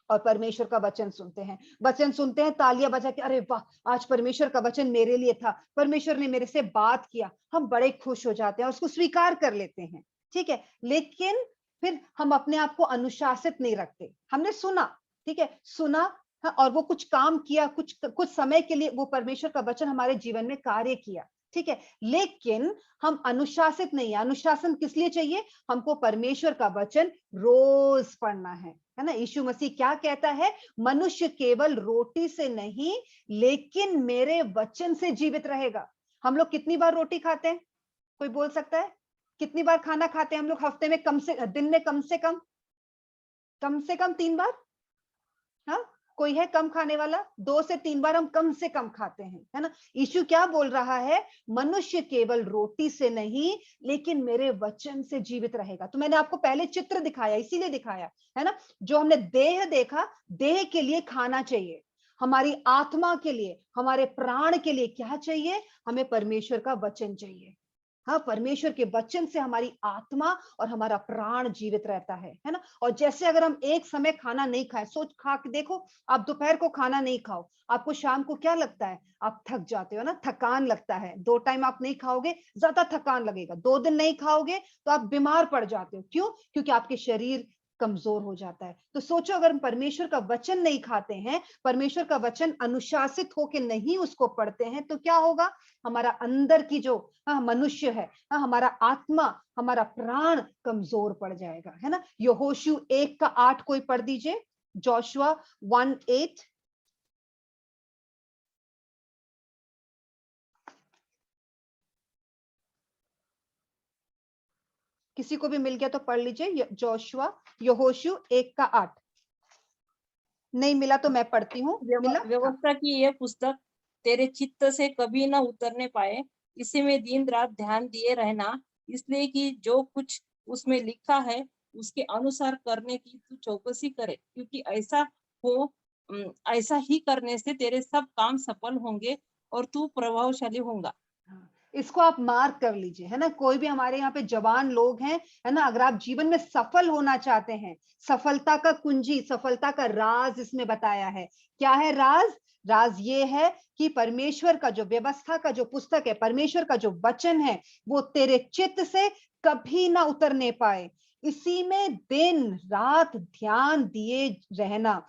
और परमेश्वर का वचन सुनते हैं, तालियां बजा के, अरे वाह आज परमेश्वर का वचन मेरे लिए था, परमेश्वर ने मेरे से बात किया, हम बड़े खुश हो जाते हैं और उसको स्वीकार कर लेते हैं। ठीक है, लेकिन फिर हम अपने आप को अनुशासित नहीं रखते। हमने सुना, ठीक है, सुना, हाँ, और वो कुछ काम किया, कुछ समय के लिए वो परमेश्वर का वचन हमारे जीवन में कार्य किया, ठीक है, लेकिन हम अनुशासित नहीं है। अनुशासन किस लिए चाहिए, हमको परमेश्वर का वचन रोज पढ़ना है ना। यीशु मसीह क्या कहता है, मनुष्य केवल रोटी से नहीं लेकिन मेरे वचन से जीवित रहेगा। हम लोग कितनी बार रोटी खाते हैं, कोई बोल सकता है, कितनी बार खाना खाते हैं हम लोग हफ्ते में, दिन में कम से कम 3 बार, हाँ, कोई है कम खाने वाला, 2 से 3 बार हम कम से कम खाते हैं, है ना। यीशु क्या बोल रहा है, मनुष्य केवल रोटी से नहीं लेकिन मेरे वचन से जीवित रहेगा। तो मैंने आपको पहले चित्र दिखाया, इसीलिए दिखाया, है ना। जो हमने देह देखा, देह के लिए खाना चाहिए, हमारी आत्मा के लिए, हमारे प्राण के लिए क्या चाहिए, हमें परमेश्वर का वचन चाहिए। हाँ, परमेश्वर के वचन से हमारी आत्मा और हमारा प्राण जीवित रहता है ना। और जैसे अगर हम एक समय खाना नहीं खाए, सोच खा के देखो, आप दोपहर को खाना नहीं खाओ, आपको शाम को क्या लगता है, आप थक जाते हो ना, थकान लगता है। 2 टाइम आप नहीं खाओगे, ज्यादा थकान लगेगा। 2 दिन नहीं खाओगे तो आप बीमार पड़ जाते हो। क्यों, क्योंकि आपके शरीर कमजोर हो जाता है। तो सोचो, अगर हम परमेश्वर का वचन नहीं खाते हैं, परमेश्वर का वचन अनुशासित होके नहीं उसको पढ़ते हैं, तो क्या होगा, हमारा अंदर की जो मनुष्य है, हमारा आत्मा, हमारा प्राण कमजोर पड़ जाएगा, है ना। यहोशू 1:8 कोई पढ़ दीजिए, जोशुआ 1:8। किसी को भी मिल गया तो पढ़ लीजिए, जोशुआ यहोशू 1:8। नहीं मिला तो मैं पढ़ती हूँ। मिला? हाँ। व्यवस्था की यह पुस्तक तेरे चित्त से कभी न उतरने पाए, इसी में दिन रात ध्यान दिए रहना, इसलिए कि जो कुछ उसमें लिखा है उसके अनुसार करने की तू चौकसी करे, क्योंकि ऐसा ही करने से तेरे सब काम सफल होंगे और तू प्रभावशाली होगा। इसको आप मार्क कर लीजिए, है ना। कोई भी हमारे यहाँ पे जवान लोग हैं, है ना, अगर आप जीवन में सफल होना चाहते हैं, सफलता का कुंजी, सफलता का राज इसमें बताया है। क्या है राज? राज ये है कि परमेश्वर का जो व्यवस्था का जो पुस्तक है, परमेश्वर का जो वचन है, वो तेरे चित्त से कभी ना उतरने पाए, इसी में दिन रात ध्यान दिए रहना,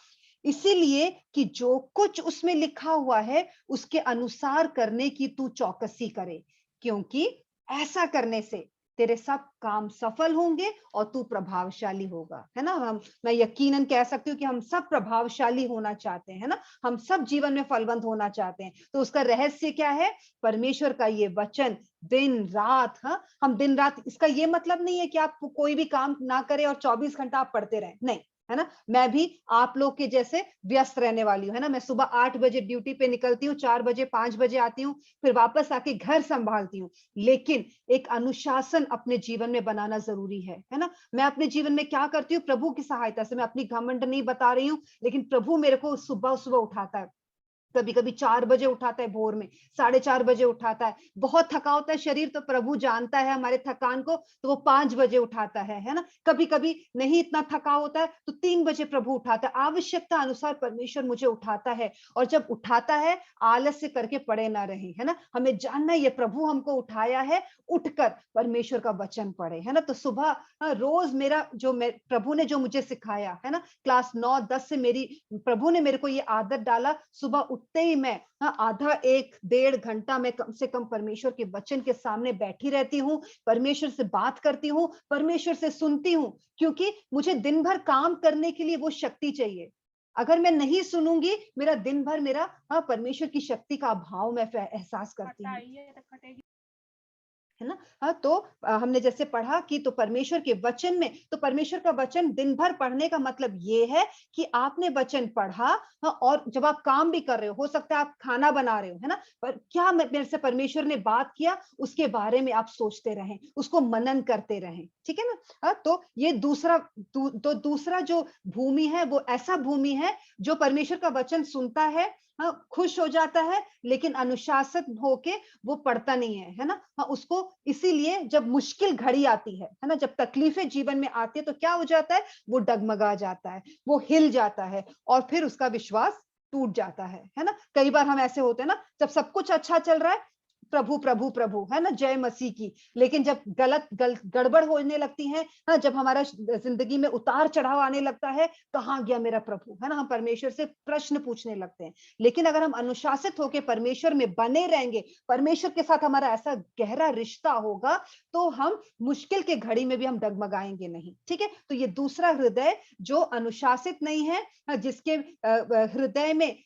इसीलिए कि जो कुछ उसमें लिखा हुआ है उसके अनुसार करने की तू चौकसी करे, क्योंकि ऐसा करने से तेरे सब काम सफल होंगे और तू प्रभावशाली होगा, है ना। मैं यकीनन कह सकती हूँ कि हम सब प्रभावशाली होना चाहते हैं, है ना। हम सब जीवन में फलवंत होना चाहते हैं। तो उसका रहस्य क्या है? परमेश्वर का ये वचन दिन रात। हाँ, हम दिन रात, इसका ये मतलब नहीं है कि आप कोई भी काम ना करें और 24 घंटा आप पढ़ते रहें, नहीं, है ना। मैं भी आप लोग के जैसे व्यस्त रहने वाली हूँ, है ना। मैं सुबह 8 बजे ड्यूटी पे निकलती हूँ, 4 बजे 5 बजे आती हूँ, फिर वापस आके घर संभालती हूँ। लेकिन एक अनुशासन अपने जीवन में बनाना जरूरी है ना। मैं अपने जीवन में क्या करती हूँ? प्रभु की सहायता से, मैं अपनी घमंड नहीं बता रही हूँ, लेकिन प्रभु मेरे को सुबह सुबह उठाता है। कभी कभी 4 बजे उठाता है, भोर में 4:30 बजे उठाता है। बहुत थका होता है शरीर, तो प्रभु जानता है हमारे थकान को, तो वो 5 बजे उठाता है ना। कभी कभी नहीं इतना थका होता है तो 3 बजे प्रभु उठाता है। आवश्यकता अनुसार परमेश्वर मुझे उठाता है, और जब उठाता है आलस्य करके पड़े ना रहे, है ना। हमें जानना है ये प्रभु हमको उठाया है, उठकर परमेश्वर का वचन पढ़े, है ना। तो सुबह रोज मेरा जो प्रभु ने जो मुझे सिखाया, है ना, क्लास 9-10 से मेरी प्रभु ने मेरे को ये आदत डाला, सुबह उठते ही मैं आधा 1-1.5 घंटा मैं कम से कम परमेश्वर के वचन के सामने बैठी रहती हूँ, परमेश्वर से बात करती हूँ, परमेश्वर से सुनती हूँ, क्योंकि मुझे दिन भर काम करने के लिए वो शक्ति चाहिए। अगर मैं नहीं सुनूंगी, मेरा दिन भर मेरा परमेश्वर की शक्ति का अभाव मैं एहसास करती हूँ, है ना। हाँ, तो हमने जैसे पढ़ा कि तो परमेश्वर के वचन में, तो परमेश्वर का वचन दिन भर पढ़ने का मतलब ये है कि आपने वचन पढ़ा, हाँ, और जब आप काम भी कर रहे हो सकता है आप खाना बना रहे हो, है ना, पर क्या मेरे से परमेश्वर ने बात किया, उसके बारे में आप सोचते रहें, उसको मनन करते रहें, ठीक है ना। हाँ, तो ये दूसरा जो भूमि है वो ऐसा भूमि है जो परमेश्वर का वचन सुनता है, हाँ, खुश हो जाता है, लेकिन अनुशासित होके वो पढ़ता नहीं है ना। हाँ, उसको इसीलिए जब मुश्किल घड़ी आती है ना, जब तकलीफें जीवन में आती है, तो क्या हो जाता है? वो डगमगा जाता है, वो हिल जाता है, और फिर उसका विश्वास टूट जाता है ना। कई बार हम ऐसे होते हैं ना, जब सब कुछ अच्छा चल रहा है, प्रभु प्रभु प्रभु, है ना, जय मसीह की, लेकिन जब गड़बड़ होने लगती है, हाँ, जब हमारा जिंदगी में उतार चढ़ाव आने लगता है, कहाँ गया मेरा प्रभु, है ना, हम परमेश्वर से प्रश्न पूछने लगते हैं। लेकिन अगर हम अनुशासित होकर परमेश्वर में बने रहेंगे, परमेश्वर के साथ हमारा ऐसा गहरा रिश्ता होगा, तो हम मुश्किल के घड़ी में भी हम डगमगाएंगे नहीं, ठीक है। तो ये दूसरा हृदय जो अनुशासित नहीं है, जिसके हृदय में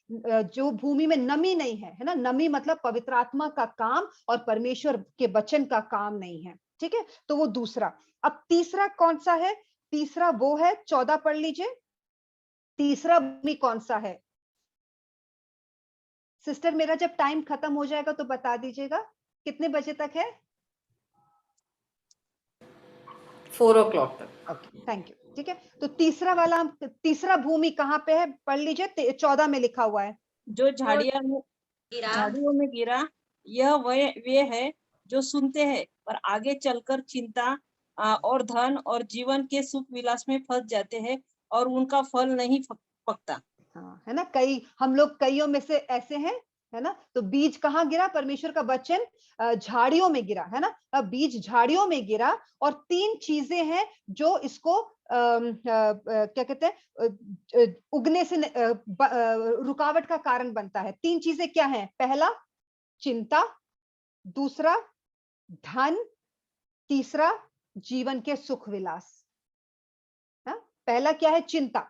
जो भूमि में नमी नहीं है ना, नमी मतलब पवित्र आत्मा का काम और परमेश्वर के वचन का काम नहीं है, ठीक है। तो वो दूसरा। अब तीसरा कौन सा है? तीसरा वो है, 14 पढ़ लीजिए। तीसरा भूमि कौन सा है? सिस्टर, मेरा जब टाइम खत्म हो जाएगा तो बता दीजिएगा, कितने बजे तक है? 4 o'clock तक। ओके, थैंक यू, ठीक है। तो तीसरा वाला, तीसरा भूमि कहाँ पे है? पढ़ लीजिए, 14 में लिखा हुआ है। जो झाड़ियों में गिरा, यह वे है जो सुनते हैं पर आगे चलकर चिंता और धन और जीवन के सुख विलास में फंस जाते हैं और उनका फल नहीं पकता। हाँ, है ना, हम लोग कईयों में से ऐसे हैं, है ना। तो बीज कहाँ गिरा? परमेश्वर का वचन झाड़ियों में गिरा, है ना। बीज झाड़ियों में गिरा, और 3 चीजें हैं जो इसको क्या कहते हैं, उगने से रुकावट का कारण बनता है। 3 चीजें क्या हैं? पहला चिंता, दूसरा धन, तीसरा जीवन के सुख विलास। पहला क्या है? चिंता,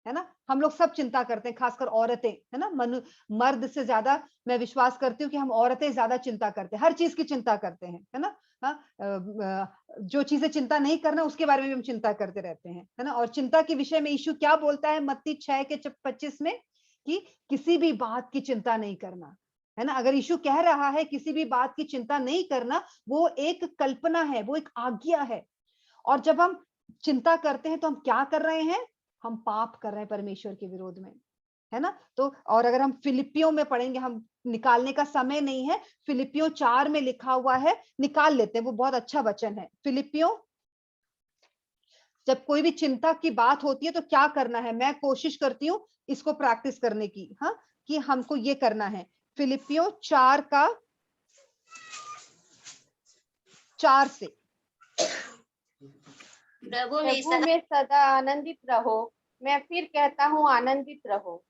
है ना। हम लोग सब चिंता करते हैं, खासकर औरतें, है ना। मर्द से ज्यादा मैं विश्वास करती हूँ कि हम औरतें ज्यादा चिंता करते हैं, हर चीज की चिंता करते हैं, है ना। जो चीजें चिंता नहीं करना उसके बारे में भी हम चिंता करते रहते हैं, है ना। और चिंता के विषय में यीशु क्या बोलता है मत्ती 6:25 में कि किसी भी बात की चिंता नहीं करना, है ना। अगर यीशु कह रहा है किसी भी बात की चिंता नहीं करना, वो एक कल्पना है, वो एक आज्ञा है। और जब हम चिंता करते हैं तो हम क्या कर रहे हैं? हम पाप कर रहे हैं परमेश्वर के विरोध में, है ना। तो और अगर हम फिलिपियों में पढ़ेंगे, हम निकालने का समय नहीं है, फिलिपियों 4 में लिखा हुआ है, निकाल लेते हैं, वो बहुत अच्छा वचन है। फिलिपियों, जब कोई भी चिंता की बात होती है तो क्या करना है, मैं कोशिश करती हूँ इसको प्रैक्टिस करने की, हाँ, कि हमको ये करना है। फिलिपियों 4:4 से, प्रभु में प्रभु में सदा आनंदित रहो, मैं फिर कहता हूँ आनंदित रहो।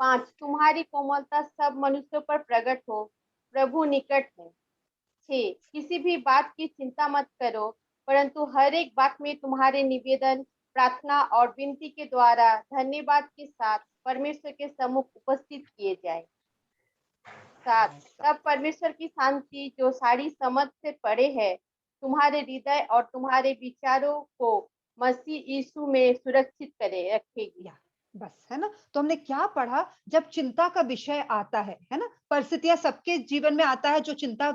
5, तुम्हारी कोमलता सब मनुष्यों पर प्रकट हो, प्रभु निकट है। 6, किसी भी बात की चिंता मत करो, परंतु हर एक बात में तुम्हारे निवेदन, प्रार्थना और विनती के द्वारा धन्यवाद के साथ परमेश्वर के सम्मुख उपस्थित किए जाए। 7, तब परमेश्वर की शांति जो सारी समझ से परे है, तुम्हारे हृदय और तुम्हारे विचारों को मसीह यीशु में सुरक्षित करे रखेगी। बस, है ना। तो हमने क्या पढ़ा? जब चिंता का विषय आता है ना, परिस्थितियां सबके जीवन में आता है जो चिंता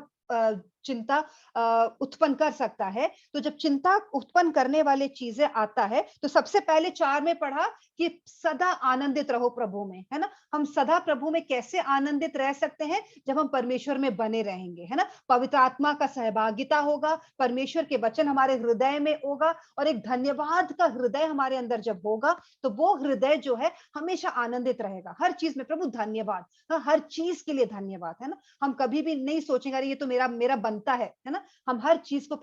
उत्पन्न कर सकता है। तो जब चिंता उत्पन्न करने वाले चीजें आता है, तो सबसे पहले 4 में पढ़ा कि सदा आनंदित रहो प्रभु में, है ना। हम सदा प्रभु में कैसे आनंदित रह सकते हैं? जब हम परमेश्वर में बने रहेंगे, है ना। पवित्र आत्मा का सहभागिता होगा, परमेश्वर के वचन हमारे हृदय में होगा, और एक धन्यवाद का हृदय हमारे अंदर जब होगा, तो वो हृदय जो है हमेशा आनंदित रहेगा। हर चीज में प्रभु धन्यवाद, हर चीज के लिए धन्यवाद, है ना। हम कभी भी नहीं सोचेंगे अरे ये तो मेरा बनता है ना। हम हर चीज को,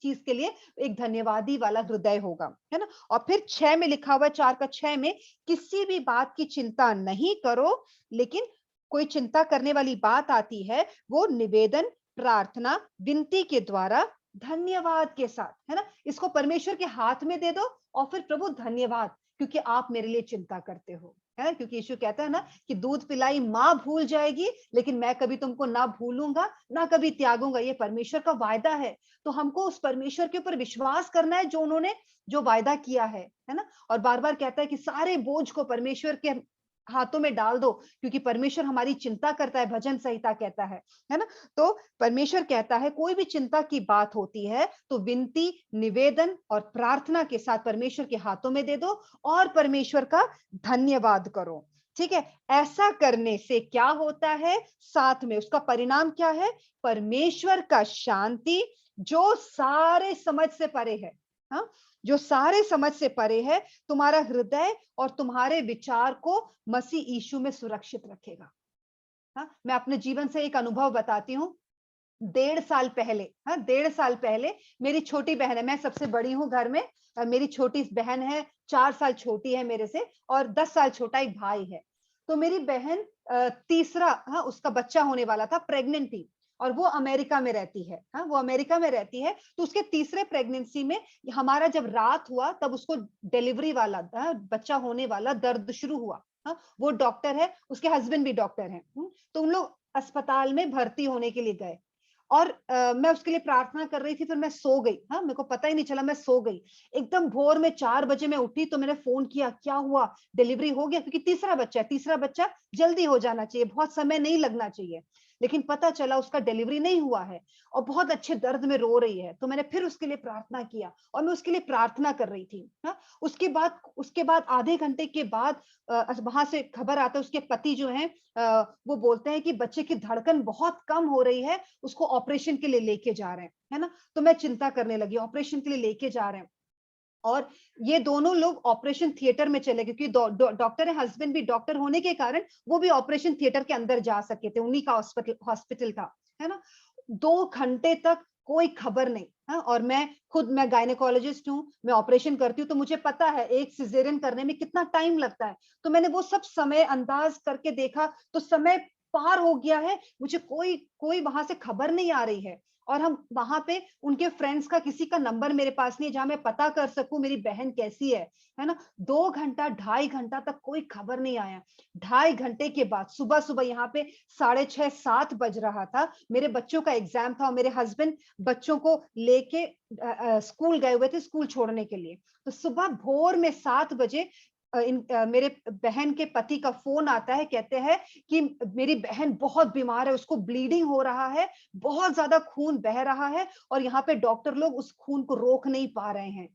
चीज के लिए एक धन्यवादी वाला हृदय होगा, है ना। और फिर 6 में लिखा हुआ है, 4:6 में, किसी भी बात की चिंता नहीं करो, लेकिन कोई चिंता करने वाली बात आती है, वो निवेदन, प्रार्थना, विनती के द्वारा धन्यवाद के साथ, है ना, इसको परमेश्वर के हाथ में दे दो। और फिर प्रभु धन्यवाद, क्योंकि आप मेरे लिए चिंता करते हो, है ना। क्योंकि यीशु कहता है ना कि दूध पिलाई माँ भूल जाएगी, लेकिन मैं कभी तुमको ना भूलूंगा, ना कभी त्यागूंगा। ये परमेश्वर का वायदा है। तो हमको उस परमेश्वर के ऊपर विश्वास करना है जो उन्होंने जो वायदा किया है ना। और बार बार कहता है कि सारे बोझ को परमेश्वर के हाथों में डाल दो, क्योंकि परमेश्वर हमारी चिंता करता है, भजन संहिता कहता है ना। तो परमेश्वर कहता है कोई भी चिंता की बात होती है तो विनती, निवेदन और प्रार्थना के साथ परमेश्वर के हाथों में दे दो और परमेश्वर का धन्यवाद करो। ठीक है, ऐसा करने से क्या होता है? साथ में उसका परिणाम क्या है? परमेश्वर का शांति जो सारे समझ से परे है, हाँ, जो सारे समझ से परे है, तुम्हारा हृदय और तुम्हारे विचार को मसीह यीशु में सुरक्षित रखेगा। हाँ, मैं अपने जीवन से एक अनुभव बताती हूँ। 1.5 साल पहले, हाँ, 1.5 साल पहले मेरी छोटी बहन है, मैं सबसे बड़ी हूँ घर में, मेरी छोटी बहन है, 4 साल छोटी है मेरे से, और 10 साल छोटा एक भाई है। तो मेरी बहन तीसरा, हाँ, उसका बच्चा होने वाला था, प्रेग्नेंट थी, और वो अमेरिका में रहती है, हाँ, वो अमेरिका में रहती है। तो उसके तीसरे प्रेगनेंसी में हमारा जब रात हुआ, तब उसको डिलीवरी वाला, बच्चा होने वाला दर्द शुरू हुआ। हाँ, वो डॉक्टर है, उसके हस्बैंड भी डॉक्टर हैं। तो उन लोग अस्पताल में भर्ती होने के लिए गए, और मैं उसके लिए प्रार्थना कर रही थी, फिर मैं सो गई। हाँ, मेरे को पता ही नहीं चला, मैं सो गई। एकदम भोर में 4 बजे मैं उठी, तो मैंने फोन किया, क्या हुआ, डिलीवरी हो गया? क्योंकि तीसरा बच्चा है, तीसरा बच्चा जल्दी हो जाना चाहिए, बहुत समय नहीं लगना चाहिए। लेकिन पता चला उसका डिलीवरी नहीं हुआ है, और बहुत अच्छे दर्द में रो रही है। तो मैंने फिर उसके लिए प्रार्थना किया, और मैं उसके लिए प्रार्थना कर रही थी। हाँ, उसके बाद आधे घंटे के बाद वहां से खबर आता है, उसके पति जो हैं वो बोलते हैं कि बच्चे की धड़कन बहुत कम हो रही है, उसको ऑपरेशन के लिए लेके जा रहे हैं, है ना। तो मैं चिंता करने लगी, ऑपरेशन के लिए लेके जा रहे हैं, और ये दोनों लोग ऑपरेशन थिएटर में चले गए, क्योंकि डॉक्टर है, हस्बैंड भी डॉक्टर होने के कारण वो भी ऑपरेशन थिएटर के अंदर जा सके थे, उन्हीं का हॉस्पिटल था, है ना। 2 घंटे तक कोई खबर नहीं। हाँ, और मैं गायनेकोलॉजिस्ट हूँ, मैं ऑपरेशन करती हूँ, तो मुझे पता है एक सिजेरियन करने में कितना टाइम लगता है। तो मैंने वो सब समय अंदाज करके देखा, तो समय पार हो गया है, मुझे कोई वहां से खबर नहीं आ रही है। और हम वहां पे उनके फ्रेंड्स का किसी का नंबर मेरे पास नहीं है जहां मैं पता कर सकूं मेरी बहन कैसी है ना। 2 घंटा 2.5 घंटा तक कोई खबर नहीं आया। 2.5 घंटे के बाद सुबह सुबह यहाँ पे 6:30 7 बज रहा था, मेरे बच्चों का एग्जाम था और मेरे हस्बैंड बच्चों को लेके स्कूल गए हुए थे स्कूल छोड़ने के लिए। तो सुबह भोर में 7 बजे मेरे बहन के पति का फोन आता है, कहते हैं कि मेरी बहन बहुत बीमार है, उसको ब्लीडिंग हो रहा है, बहुत ज्यादा खून बह रहा है और यहाँ पे डॉक्टर लोग उस खून को रोक नहीं पा रहे हैं।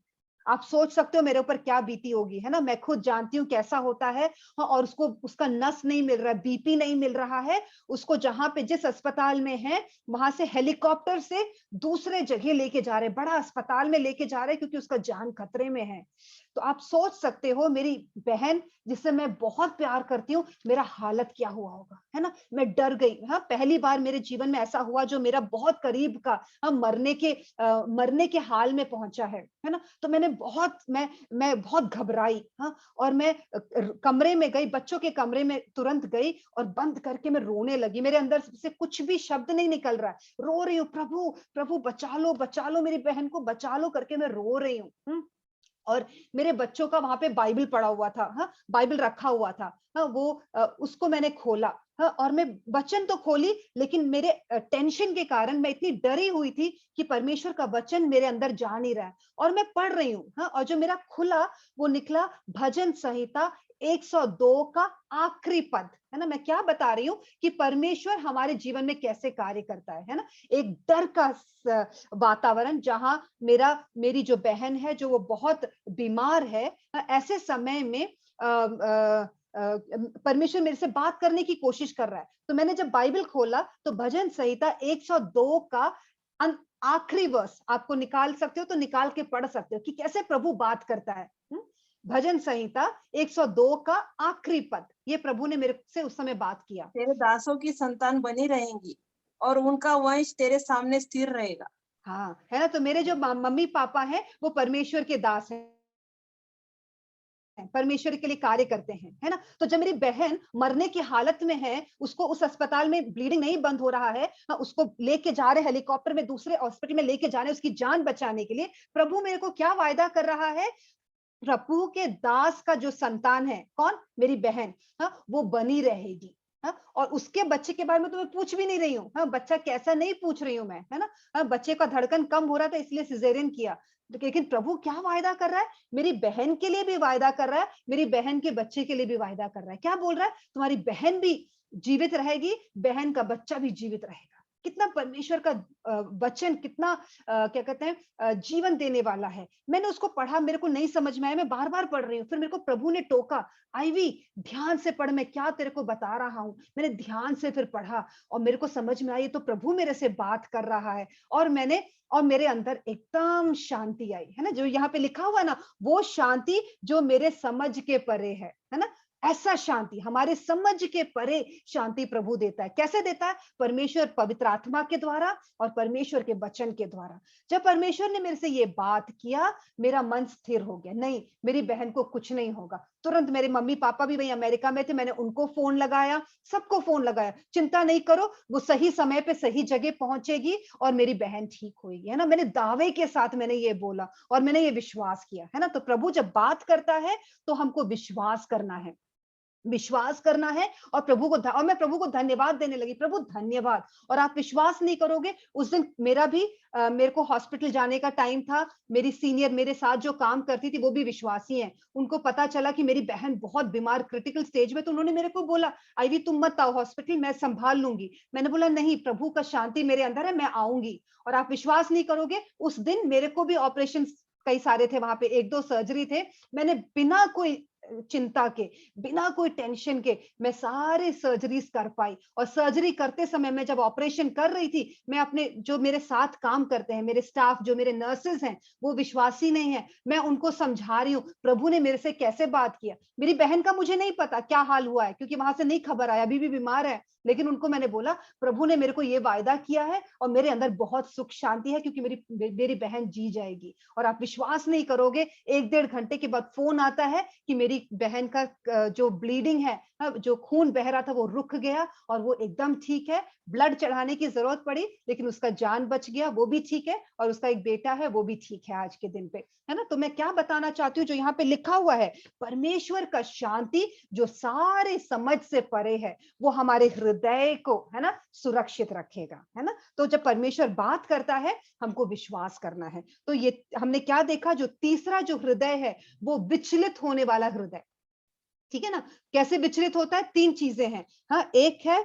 आप सोच सकते हो मेरे ऊपर क्या बीती होगी, है ना। मैं खुद जानती हूँ कैसा होता है। हाँ, और उसको उसका नस नहीं मिल रहा है, बीपी नहीं मिल रहा है, उसको जहां पे जिस अस्पताल में है वहां से हेलीकॉप्टर से दूसरे जगह लेके जा रहे, बड़ा अस्पताल में लेके जा रहे क्योंकि उसका जान खतरे में है। तो आप सोच सकते हो मेरी बहन जिससे मैं बहुत प्यार करती हूँ, मेरा हालत क्या हुआ होगा, है ना। मैं डर गई। हाँ, पहली बार मेरे जीवन में ऐसा हुआ जो मेरा बहुत करीब का, हाँ, मरने के हाल में पहुंचा है ना। तो मैं बहुत घबराई। हाँ, और मैं कमरे में गई, बच्चों के कमरे में तुरंत गई और बंद करके मैं रोने लगी। मेरे अंदर से कुछ भी शब्द नहीं निकल रहा है, रो रही हूँ, प्रभु प्रभु बचा लो मेरी बहन को बचा लो करके मैं रो रही हूँ। और मेरे बच्चों का वहां पे बाइबल पड़ा हुआ था। हाँ, बाइबल रखा हुआ था। हाँ, वो उसको मैंने खोला। हाँ, और मैं वचन तो खोली लेकिन मेरे टेंशन के कारण मैं इतनी डरी हुई थी कि परमेश्वर का वचन मेरे अंदर जा नहीं रहा है और मैं पढ़ रही हूँ। हाँ, और जो मेरा खुला वो निकला भजन संहिता 102 का आखिरी पद, है ना। मैं क्या बता रही हूँ कि परमेश्वर हमारे जीवन में कैसे कार्य करता है ना। एक डर का वातावरण जहां मेरी जो बहन है जो वो बहुत बीमार है, ऐसे समय में परमेश्वर मेरे से बात करने की कोशिश कर रहा है। तो मैंने जब बाइबल खोला तो भजन संहिता 102 का आखिरी वर्स आपको निकाल सकते हो तो निकाल के पढ़ सकते हो कि कैसे प्रभु बात करता है। भजन संहिता 102 का आखिरी पद, ये प्रभु ने मेरे से उस समय बात किया। तेरे दासों की संतान बनी रहेंगी और उनका वंश तेरे सामने स्थिर रहेगा। हाँ, है ना। तो मेरे जो मम्मी पापा हैं वो परमेश्वर के दास हैं, परमेश्वर के लिए कार्य करते हैं, है ना। तो जब मेरी बहन मरने की हालत में है, उसको उस अस्पताल में ब्लीडिंग नहीं बंद हो रहा है, उसको लेके जा रहे हेलीकॉप्टर में दूसरे हॉस्पिटल में लेके जा रहे उसकी जान बचाने के लिए, प्रभु मेरे को क्या वायदा कर रहा है, प्रभु के दास का जो संतान है, कौन, मेरी बहन, हाँ, वो बनी रहेगी। हाँ, और उसके बच्चे के बारे में तो मैं पूछ भी नहीं रही हूँ। हाँ, बच्चा कैसा नहीं पूछ रही हूँ मैं, है ना। हाँ, बच्चे का धड़कन कम हो रहा था इसलिए सिजेरियन किया। लेकिन प्रभु क्या वायदा कर रहा है, मेरी बहन के लिए भी वायदा कर रहा है, मेरी बहन के बच्चे के लिए भी वायदा कर रहा है। क्या बोल रहा है, तुम्हारी बहन भी जीवित रहेगी, बहन का बच्चा भी जीवित रहेगा। कितना परमेश्वर का वचन कितना क्या कहते हैं जीवन देने वाला है। मैंने उसको पढ़ा, मेरे को नहीं समझ में आया, मैं बार बार पढ़ रही हूँ। फिर मेरे को प्रभु ने टोका, आईवी ध्यान से पढ़, मैं क्या तेरे को बता रहा हूँ। मैंने ध्यान से फिर पढ़ा और मेरे को समझ में आई तो प्रभु मेरे से बात कर रहा है। और मेरे अंदर एकदम शांति आई, है ना। जो यहाँ पे लिखा हुआ ना, वो शांति जो मेरे समझ के परे है ना। ऐसा शांति हमारे समझ के परे शांति प्रभु देता है। कैसे देता है, परमेश्वर पवित्र आत्मा के द्वारा और परमेश्वर के वचन के द्वारा। जब परमेश्वर ने मेरे से ये बात किया, मेरा मन स्थिर हो गया, नहीं मेरी बहन को कुछ नहीं होगा। तुरंत मेरे मम्मी पापा भी वही अमेरिका में थे, मैंने उनको फोन लगाया, सबको फोन लगाया, चिंता नहीं करो, वो सही समय पे सही जगह पहुंचेगी और मेरी बहन ठीक होगी, है ना। मैंने दावे के साथ मैंने ये बोला और मैंने ये विश्वास किया, है ना। तो प्रभु जब बात करता है तो हमको विश्वास करना है, विश्वास करना है। और और मैं प्रभु को धन्यवाद देने लगी, प्रभु धन्यवाद। और आप विश्वास नहीं करोगे, उस दिन मेरे को हॉस्पिटल जाने का टाइम था। मेरी सीनियर मेरे साथ जो काम करती थी वो भी विश्वासी हैं, उनको पता चला कि मेरी बहन बहुत बीमार क्रिटिकल स्टेज में, तो उन्होंने मेरे को बोला, आईवी तुम मत आओ हॉस्पिटल, मैं संभाल लूंगी। मैंने बोला नहीं, प्रभु का शांति मेरे अंदर है, मैं आऊंगी। और आप विश्वास नहीं करोगे, उस दिन मेरे को भी ऑपरेशन कई सारे थे, वहां पे 1-2 सर्जरी थे। मैंने बिना कोई चिंता के, बिना कोई टेंशन के मैं सारे सर्जरीज कर पाई। और सर्जरी करते समय मैं जब ऑपरेशन कर रही थी, मैं अपने जो मेरे साथ काम करते हैं, मेरे स्टाफ जो मेरे नर्सेज हैं, वो विश्वासी नहीं है, मैं उनको समझा रही हूँ प्रभु ने मेरे से कैसे बात किया। मेरी बहन का मुझे नहीं पता क्या हाल हुआ है क्योंकि वहां से नहीं खबर आया, अभी भी बीमार है। लेकिन उनको मैंने बोला प्रभु ने मेरे को ये वायदा किया है और मेरे अंदर बहुत सुख शांति है क्योंकि मेरी बहन जी जाएगी। और आप विश्वास नहीं करोगे, 1-1.5 घंटे के बाद फोन आता है कि मेरी बहन का जो ब्लीडिंग है जो खून बह रहा था वो रुक गया और वो एकदम ठीक है। ब्लड चढ़ाने की जरूरत पड़ी लेकिन उसका जान बच गया, वो भी ठीक है, और उसका एक बेटा है वो भी ठीक है आज के दिन पे, है ना। तो मैं क्या बताना चाहती हूँ, जो यहाँ पे लिखा हुआ है, परमेश्वर का शांति जो सारे समझ से परे है, वो हमारे हृदय को, है ना, सुरक्षित रखेगा, है ना। तो जब परमेश्वर बात करता है हमको विश्वास करना है। तो ये हमने क्या देखा, जो तीसरा जो हृदय है वो विचलित होने वाला हृदय, ठीक है ना। कैसे विचलित होता है, तीन चीजें हैं। हाँ, एक है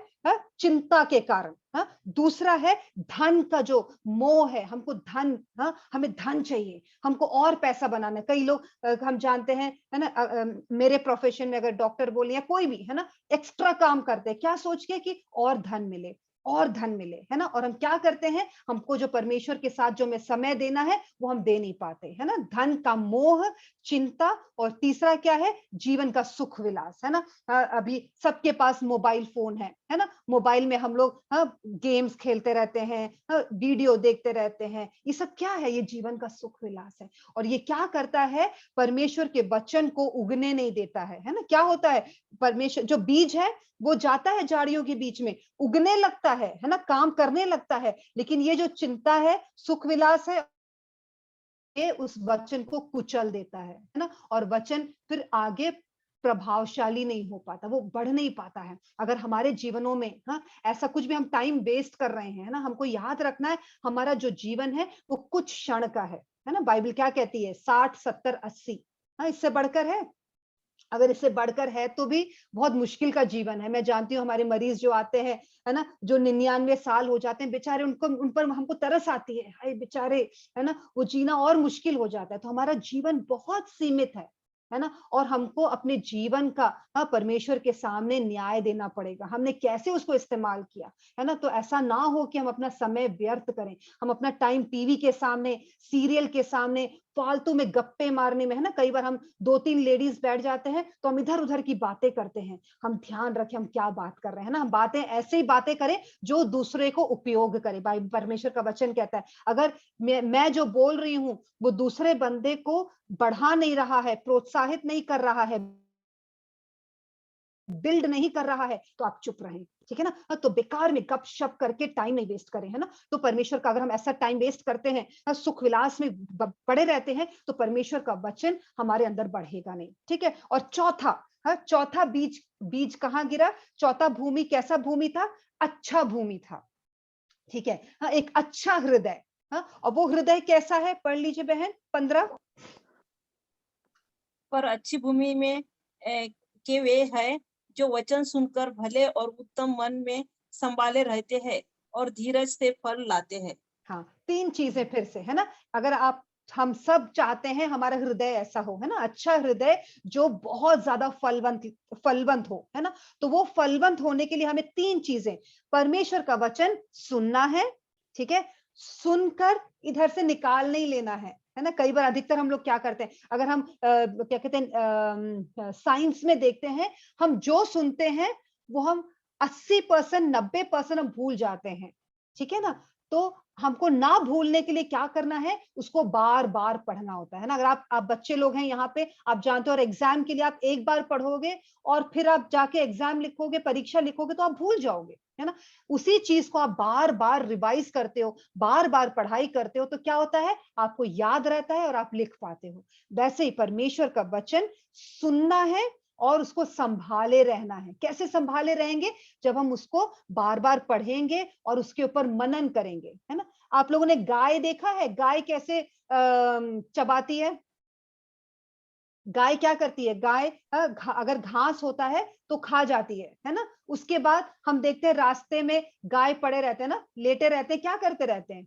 चिंता के कारण, हाँ, दूसरा है धन का जो मोह है, हमको धन, हाँ, हमें धन चाहिए, हमको और पैसा बनाना है। कई लोग हम जानते हैं, है ना, मेरे प्रोफेशन में अगर डॉक्टर बोले या कोई भी, है ना, एक्स्ट्रा काम करते हैं, क्या सोच के कि और धन मिले, और धन मिले, है ना। और हम क्या करते हैं, हमको जो परमेश्वर के साथ जो में समय देना है वो हम दे नहीं पाते, है ना। धन का मोह, चिंता, और तीसरा क्या है, जीवन का सुख विलास, है ना। अभी सबके पास मोबाइल फोन है ना। मोबाइल में हम लोग गेम्स खेलते रहते हैं, वीडियो देखते रहते हैं। ये सब क्या है, ये जीवन का सुख विलास है। और ये क्या करता है, परमेश्वर के वचन को उगने नहीं देता है ना। क्या होता है, परमेश्वर जो बीज है वो जाता है झाड़ियों के बीच में, उगने लगता है ना, काम करने लगता है, लेकिन ये जो चिंता है, सुख विलास है, ये उस वचन को कुचल देता है ना। और वचन फिर आगे प्रभावशाली नहीं हो पाता, वो बढ़ नहीं पाता है। अगर हमारे जीवनों में, हाँ, ऐसा कुछ भी हम टाइम वेस्ट कर रहे हैं ना, हमको याद रखना है हमारा जो जीवन है वो कुछ क्षण का है ना। बाइबल क्या कहती है, 60, 70, 80, हाँ, इससे बढ़कर है। अगर इससे बढ़कर है तो भी बहुत मुश्किल का जीवन है। मैं जानती हूँ हमारे मरीज जो आते हैं, है ना, जो 99 साल हो जाते हैं बेचारे, उनको, उन पर हमको तरस आती है, हाय बेचारे, है ना, वो जीना और मुश्किल हो जाता है। तो हमारा जीवन बहुत सीमित है ना। और हमको अपने जीवन का, हाँ, परमेश्वर के सामने न्याय देना पड़ेगा, हमने कैसे उसको इस्तेमाल किया, है ना। तो ऐसा ना हो कि हम अपना समय व्यर्थ करें, हम अपना टाइम टीवी के सामने, सीरियल के सामने, फालतू में गप्पे मारने में, है ना। कई बार हम 2-3 लेडीज बैठ जाते हैं तो हम इधर उधर की बातें करते हैं। हम ध्यान रखें हम क्या बात कर रहे हैं ना, हम बातें ऐसे ही बातें करें जो दूसरे को उपयोग करे। बाइबल, परमेश्वर का वचन कहता है, अगर मैं जो बोल रही हूँ वो दूसरे बंदे को बढ़ा नहीं रहा है, प्रोत्साहित नहीं कर रहा है, बिल्ड नहीं कर रहा है, तो आप चुप रहें, ठीक है ना। तो बेकार में गपशप करके टाइम नहीं वेस्ट करें, है ना। तो परमेश्वर का अगर हम ऐसा टाइम वेस्ट करते हैं, सुख विलास में पड़े रहते हैं, तो परमेश्वर का वचन हमारे अंदर बढ़ेगा नहीं, ठीक है। और चौथा बीज, बीज कहाँ गिरा, चौथा भूमि कैसा भूमि था, अच्छा भूमि था, ठीक है। हाँ, एक अच्छा हृदय, हाँ, और वो हृदय कैसा है, पढ़ लीजिए बहन 15। पर अच्छी भूमि में के वे है जो वचन सुनकर भले और उत्तम मन में संभाले रहते हैं और धीरज से फल लाते हैं। हाँ, तीन चीजें फिर से, है ना। अगर आप, हम सब चाहते हैं हमारा हृदय ऐसा हो, है ना, अच्छा हृदय जो बहुत ज्यादा फलवंत हो, है ना। तो वो फलवंत होने के लिए हमें तीन चीजें, परमेश्वर का वचन सुनना है, ठीक है, सुनकर इधर से निकाल नहीं लेना है ना। कई बार अधिकतर हम लोग क्या करते हैं, अगर हम क्या कहते हैं, साइंस में देखते हैं, हम जो सुनते हैं वो हम 80%, 90% हम भूल जाते हैं, ठीक है ना। तो हमको ना भूलने के लिए क्या करना है, उसको बार बार पढ़ना होता है ना। अगर आप बच्चे लोग हैं यहाँ पे, आप जानते हो, और एग्जाम के लिए आप एक बार पढ़ोगे और फिर आप जाके एग्जाम लिखोगे, परीक्षा लिखोगे, तो आप भूल जाओगे, है ना। उसी चीज को आप बार बार रिवाइज करते हो, बार बार पढ़ाई करते हो, तो क्या होता है, आपको याद रहता है और आप लिख पाते हो। वैसे ही परमेश्वर का वचन सुनना है और उसको संभाले रहना है। कैसे संभाले रहेंगे, जब हम उसको बार बार पढ़ेंगे और उसके ऊपर मनन करेंगे, है ना। आप लोगों ने गाय देखा है, गाय कैसे चबाती है, गाय क्या करती है, गाय अगर घास होता है तो खा जाती है ना। उसके बाद हम देखते हैं रास्ते में गाय पड़े रहते हैं ना, लेटे रहते हैं, क्या करते रहते हैं,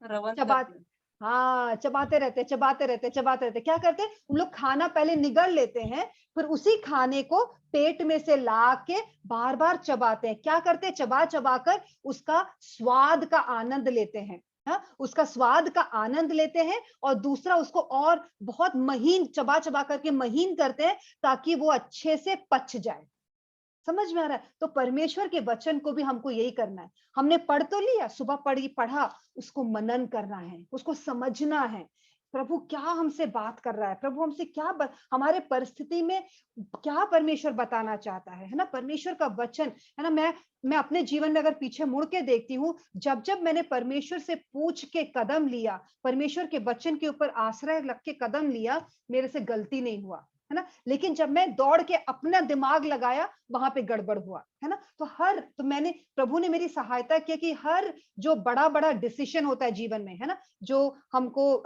रवन चबा, करते हैं। हाँ, चबाते रहते, चबाते रहते, चबाते रहते। क्या करते हैं उन लोग, खाना पहले निगल लेते हैं, फिर उसी खाने को पेट में से ला के बार बार चबाते हैं। क्या करते हैं, चबा चबा कर उसका स्वाद का आनंद लेते हैं, हाँ, उसका स्वाद का आनंद लेते हैं। और दूसरा, उसको और बहुत महीन चबा चबा करके महीन करते हैं ताकि वो अच्छे से पच जाए। समझ में आ रहा है। तो परमेश्वर के वचन को भी हमको यही करना है। हमने पढ़ तो लिया, सुबह पढ़ा, उसको मनन करना है, उसको समझना है, प्रभु क्या हमसे बात कर रहा है, प्रभु हमसे हमारे परिस्थिति में क्या परमेश्वर बताना चाहता है ना। परमेश्वर का वचन है ना, मैं अपने जीवन में अगर पीछे मुड़ के देखती हूँ, जब जब मैंने परमेश्वर से पूछ के कदम लिया, परमेश्वर के वचन के ऊपर आश्रय रख के कदम लिया, मेरे से गलती नहीं हुआ है ना। लेकिन जब मैं दौड़ के अपना दिमाग लगाया, वहां पे गड़बड़ हुआ है ना। तो मैंने, प्रभु ने मेरी सहायता की कि हर जो बड़ा बड़ा डिसीजन होता है जीवन में है ना, जो हमको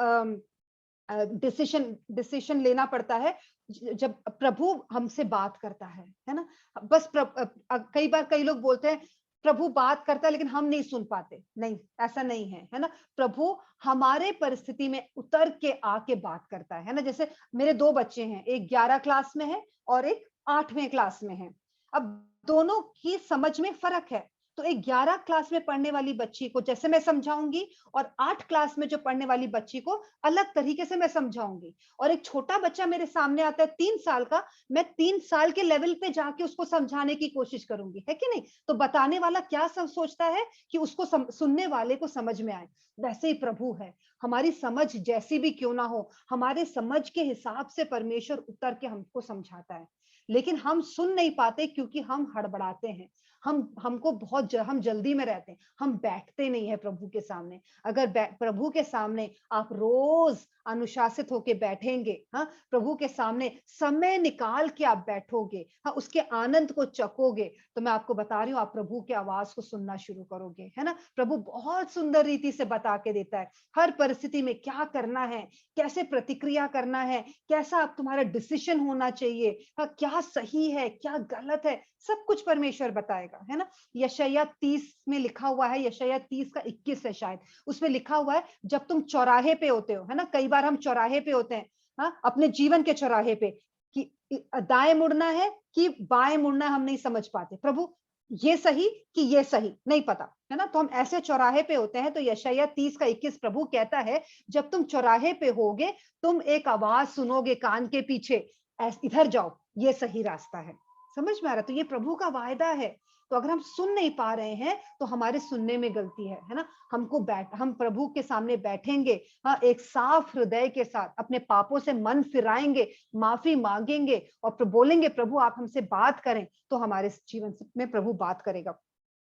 डिसीजन लेना पड़ता है, जब प्रभु हमसे बात करता है ना। बस कई बार कई लोग बोलते हैं प्रभु बात करता है लेकिन हम नहीं सुन पाते। नहीं, ऐसा नहीं है ना। प्रभु हमारे परिस्थिति में उतर के आके बात करता है ना। जैसे मेरे 2 बच्चे हैं, एक 11 क्लास में है और एक 8वें क्लास में है। अब दोनों की समझ में फर्क है। तो एक 11 क्लास में पढ़ने वाली बच्ची को जैसे मैं समझाऊंगी, और 8 क्लास में जो पढ़ने वाली बच्ची को अलग तरीके से मैं समझाऊंगी। और एक छोटा बच्चा मेरे सामने आता है 3 साल का, मैं 3 साल के लेवल पे जाके उसको समझाने की कोशिश करूंगी, है कि नहीं। तो बताने वाला क्या सब सोचता है कि उसको सुनने वाले को समझ में आए। वैसे ही प्रभु है, हमारी समझ जैसी भी क्यों ना हो, हमारे समझ के हिसाब से परमेश्वर उतर के हमको समझाता है। लेकिन हम सुन नहीं पाते क्योंकि हम हड़बड़ाते हैं, हम जल्दी में रहते हैं, हम बैठते नहीं है प्रभु के सामने। अगर प्रभु के सामने आप रोज अनुशासित होके बैठेंगे, हाँ, प्रभु के सामने समय निकाल के आप बैठोगे, हाँ, उसके आनंद को चखोगे, तो मैं आपको बता रही हूँ, आप प्रभु की आवाज को सुनना शुरू करोगे, है ना। प्रभु बहुत सुंदर रीति से बता के देता है हर परिस्थिति में क्या करना है, कैसे प्रतिक्रिया करना है, कैसा आप तुम्हारा डिसीजन होना चाहिए, हाँ, क्या सही है क्या गलत है, सब कुछ परमेश्वर बताएगा, है ना। यशायाह 30 में लिखा हुआ है, यशायाह 30 का 21 है शायद, उसमें लिखा हुआ है, जब तुम चौराहे पे होते हो, है ना, कई बार हम चौराहे पे होते हैं, हाँ, अपने जीवन के चौराहे पे, कि दाएं मुड़ना है कि बाएं मुड़ना है, हम नहीं समझ पाते, प्रभु ये सही कि ये सही नहीं पता, है ना। तो हम ऐसे चौराहे पे होते हैं। तो यशायाह 30 का 21 प्रभु कहता है, जब तुम चौराहे पे होगे, तुम एक आवाज सुनोगे कान के पीछे, इधर जाओ, ये सही रास्ता है। समझ में आ रहा। तो ये प्रभु का वायदा है। तो अगर हम सुन नहीं पा रहे हैं तो हमारे सुनने में गलती है ना। हम प्रभु के सामने बैठेंगे, हाँ, एक साफ हृदय के साथ अपने पापों से मन फिराएंगे, माफी मांगेंगे और बोलेंगे प्रभु आप हमसे बात करें, तो हमारे जीवन में प्रभु बात करेगा।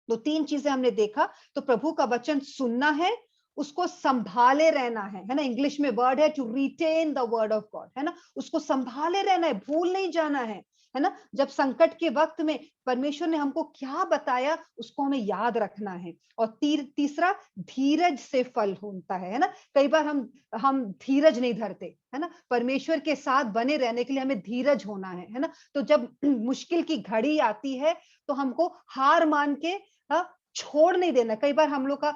तो 3 चीजें हमने देखा। तो प्रभु का वचन सुनना है, उसको संभाले रहना है ना। इंग्लिश में वर्ड है to retain the word of God, है ना। उसको संभाले रहना है, भूल नहीं जाना है ना। जब संकट के वक्त में परमेश्वर ने हमको क्या बताया, उसको हमें याद रखना है। और तीसरा, धीरज से फल होता है ना। कई बार हम धीरज नहीं धरते, है ना। परमेश्वर के साथ बने रहने के लिए हमें धीरज होना है ना। तो जब मुश्किल की घड़ी आती है तो हमको हार मान के छोड़ नहीं देना। कई बार हम लोग का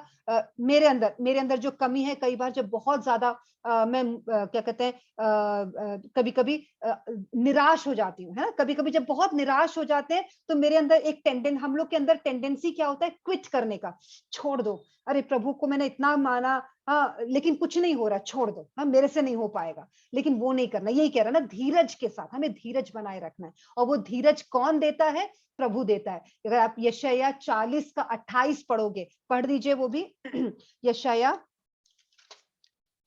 मेरे अंदर जो कमी है, कई बार जब बहुत ज्यादा मैं क्या कहते हैं, कभी कभी निराश हो जाती हूँ, है ना। कभी कभी जब बहुत निराश हो जाते हैं तो मेरे अंदर हम लोग के अंदर टेंडेंसी क्या होता है, क्विट करने का, छोड़ दो, अरे प्रभु को मैंने इतना माना, हाँ, लेकिन कुछ नहीं हो रहा, छोड़ दो, हाँ, मेरे से नहीं हो पाएगा। लेकिन वो नहीं करना, यही कह रहा ना, धीरज के साथ हमें धीरज बनाए रखना है। और वो धीरज कौन देता है, प्रभु देता है। अगर आप यशायाह 40 का 28 पढ़ोगे, पढ़ दीजिए वो भी, यशायाह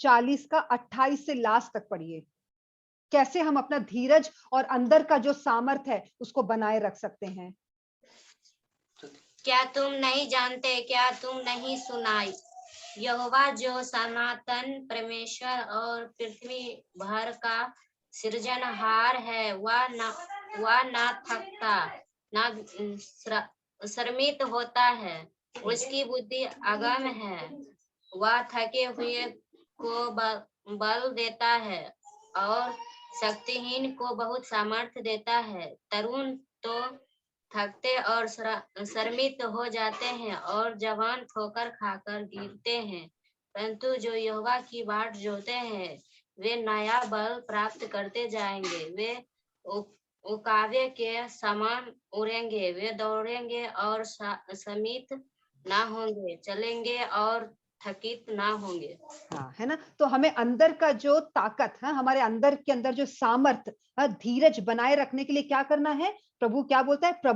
40 का 28 से लास्ट तक पढ़िए, कैसे हम अपना धीरज और अंदर का जो सामर्थ है उसको बनाए रख सकते हैं। क्या तुम नहीं जानते, क्या तुम नहीं सुनाई, यहोवा जो सनातन परमेश्वर और पृथ्वी भर का सृजनहार है, वह ना थकता ना शर्मित होता है, उसकी बुद्धि अगम है, वह थके हुए को बल देता है और शक्तिहीन को बहुत सामर्थ्य देता है। तरुण तो थकते और शर्मित हो जाते हैं और जवान ठोकर खाकर गिरते हैं, परंतु जो यहोवा की बाट जोते हैं वे नया बल प्राप्त करते जाएंगे। वे उकावे के समान उड़ेंगे, वे दौड़ेंगे और शमित ना होंगे, चलेंगे और थकित ना होंगे। हाँ, है ना। तो हमें अंदर का जो ताकत है, हमारे अंदर के अंदर जो सामर्थ, धीरज बनाए रखने के लिए क्या करना है। प्रभु क्या बोलता है,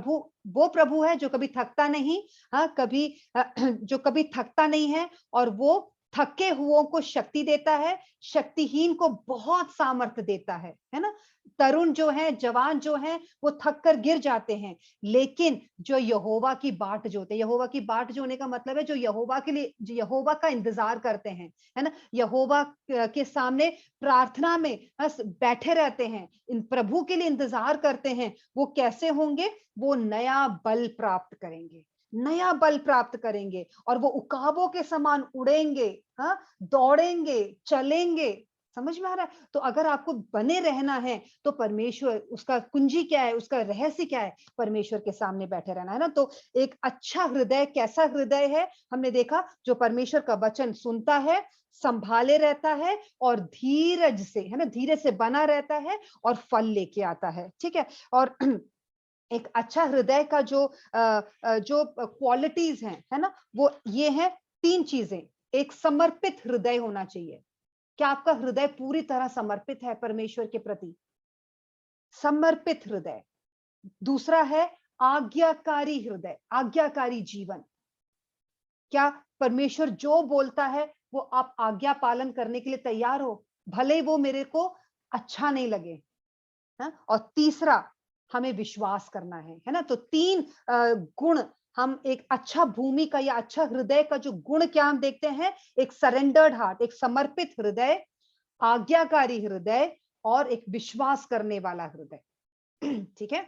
वो प्रभु है जो कभी थकता नहीं, हाँ, जो कभी थकता नहीं है, और वो थके हुओं को शक्ति देता है, शक्तिहीन को बहुत सामर्थ्य देता है ना। तरुण जो है, जवान जो है, वो थक कर गिर जाते हैं, लेकिन जो यहोवा की बाट जोते, यहोवा की बाट जोने का मतलब है जो यहोवा के लिए, जो यहोवा का इंतजार करते हैं, है ना, यहोवा के सामने प्रार्थना में बस बैठे रहते हैं, इन प्रभु के लिए इंतजार करते हैं, वो कैसे होंगे? वो नया बल प्राप्त करेंगे, नया बल प्राप्त करेंगे, और वो उकाबों के समान उड़ेंगे, हाँ, दौड़ेंगे, चलेंगे। समझ में आ रहा है? तो अगर आपको बने रहना है तो परमेश्वर, उसका कुंजी क्या है, उसका रहस्य क्या है? परमेश्वर के सामने बैठे रहना, है ना। तो एक अच्छा हृदय कैसा हृदय है? हमने देखा, जो परमेश्वर का वचन सुनता है, संभाले रहता है, और धीरज से, है ना, धीरे से बना रहता है और फल लेके आता है। ठीक है। और एक अच्छा हृदय का जो क्वालिटीज हैं, है ना, वो ये है 3 चीजें। एक समर्पित हृदय होना चाहिए। क्या आपका हृदय पूरी तरह समर्पित है परमेश्वर के प्रति? समर्पित हृदय। दूसरा है आज्ञाकारी हृदय, आज्ञाकारी जीवन। क्या परमेश्वर जो बोलता है वो आप आज्ञा पालन करने के लिए तैयार हो, भले वो मेरे को अच्छा नहीं लगे, है? और तीसरा, हमें विश्वास करना है ना। तो 3 गुण हम एक अच्छा भूमि का या अच्छा हृदय का जो गुण क्या हम देखते हैं? एक सरेंडर्ड हार्ट, एक समर्पित हृदय, आज्ञाकारी हृदय, और एक विश्वास करने वाला हृदय। ठीक है।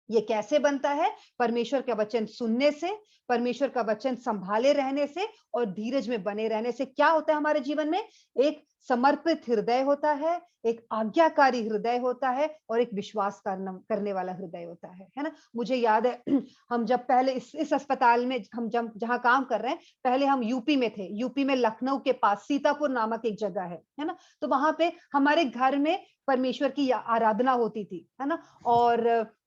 ये कैसे बनता है? परमेश्वर का वचन सुनने से, परमेश्वर का वचन संभाले रहने से, और धीरज में बने रहने से। क्या होता है हमारे जीवन में? एक समर्पित हृदय होता है, एक आज्ञाकारी हृदय होता है, और एक विश्वास करने वाला हृदय होता है ना। मुझे याद है, हम जब पहले इस अस्पताल में हम जब जहाँ काम कर रहे हैं, पहले हम यूपी में थे। यूपी में लखनऊ के पास सीतापुर नामक एक जगह है ना। तो वहां पे हमारे घर में परमेश्वर की आराधना होती थी, है ना। और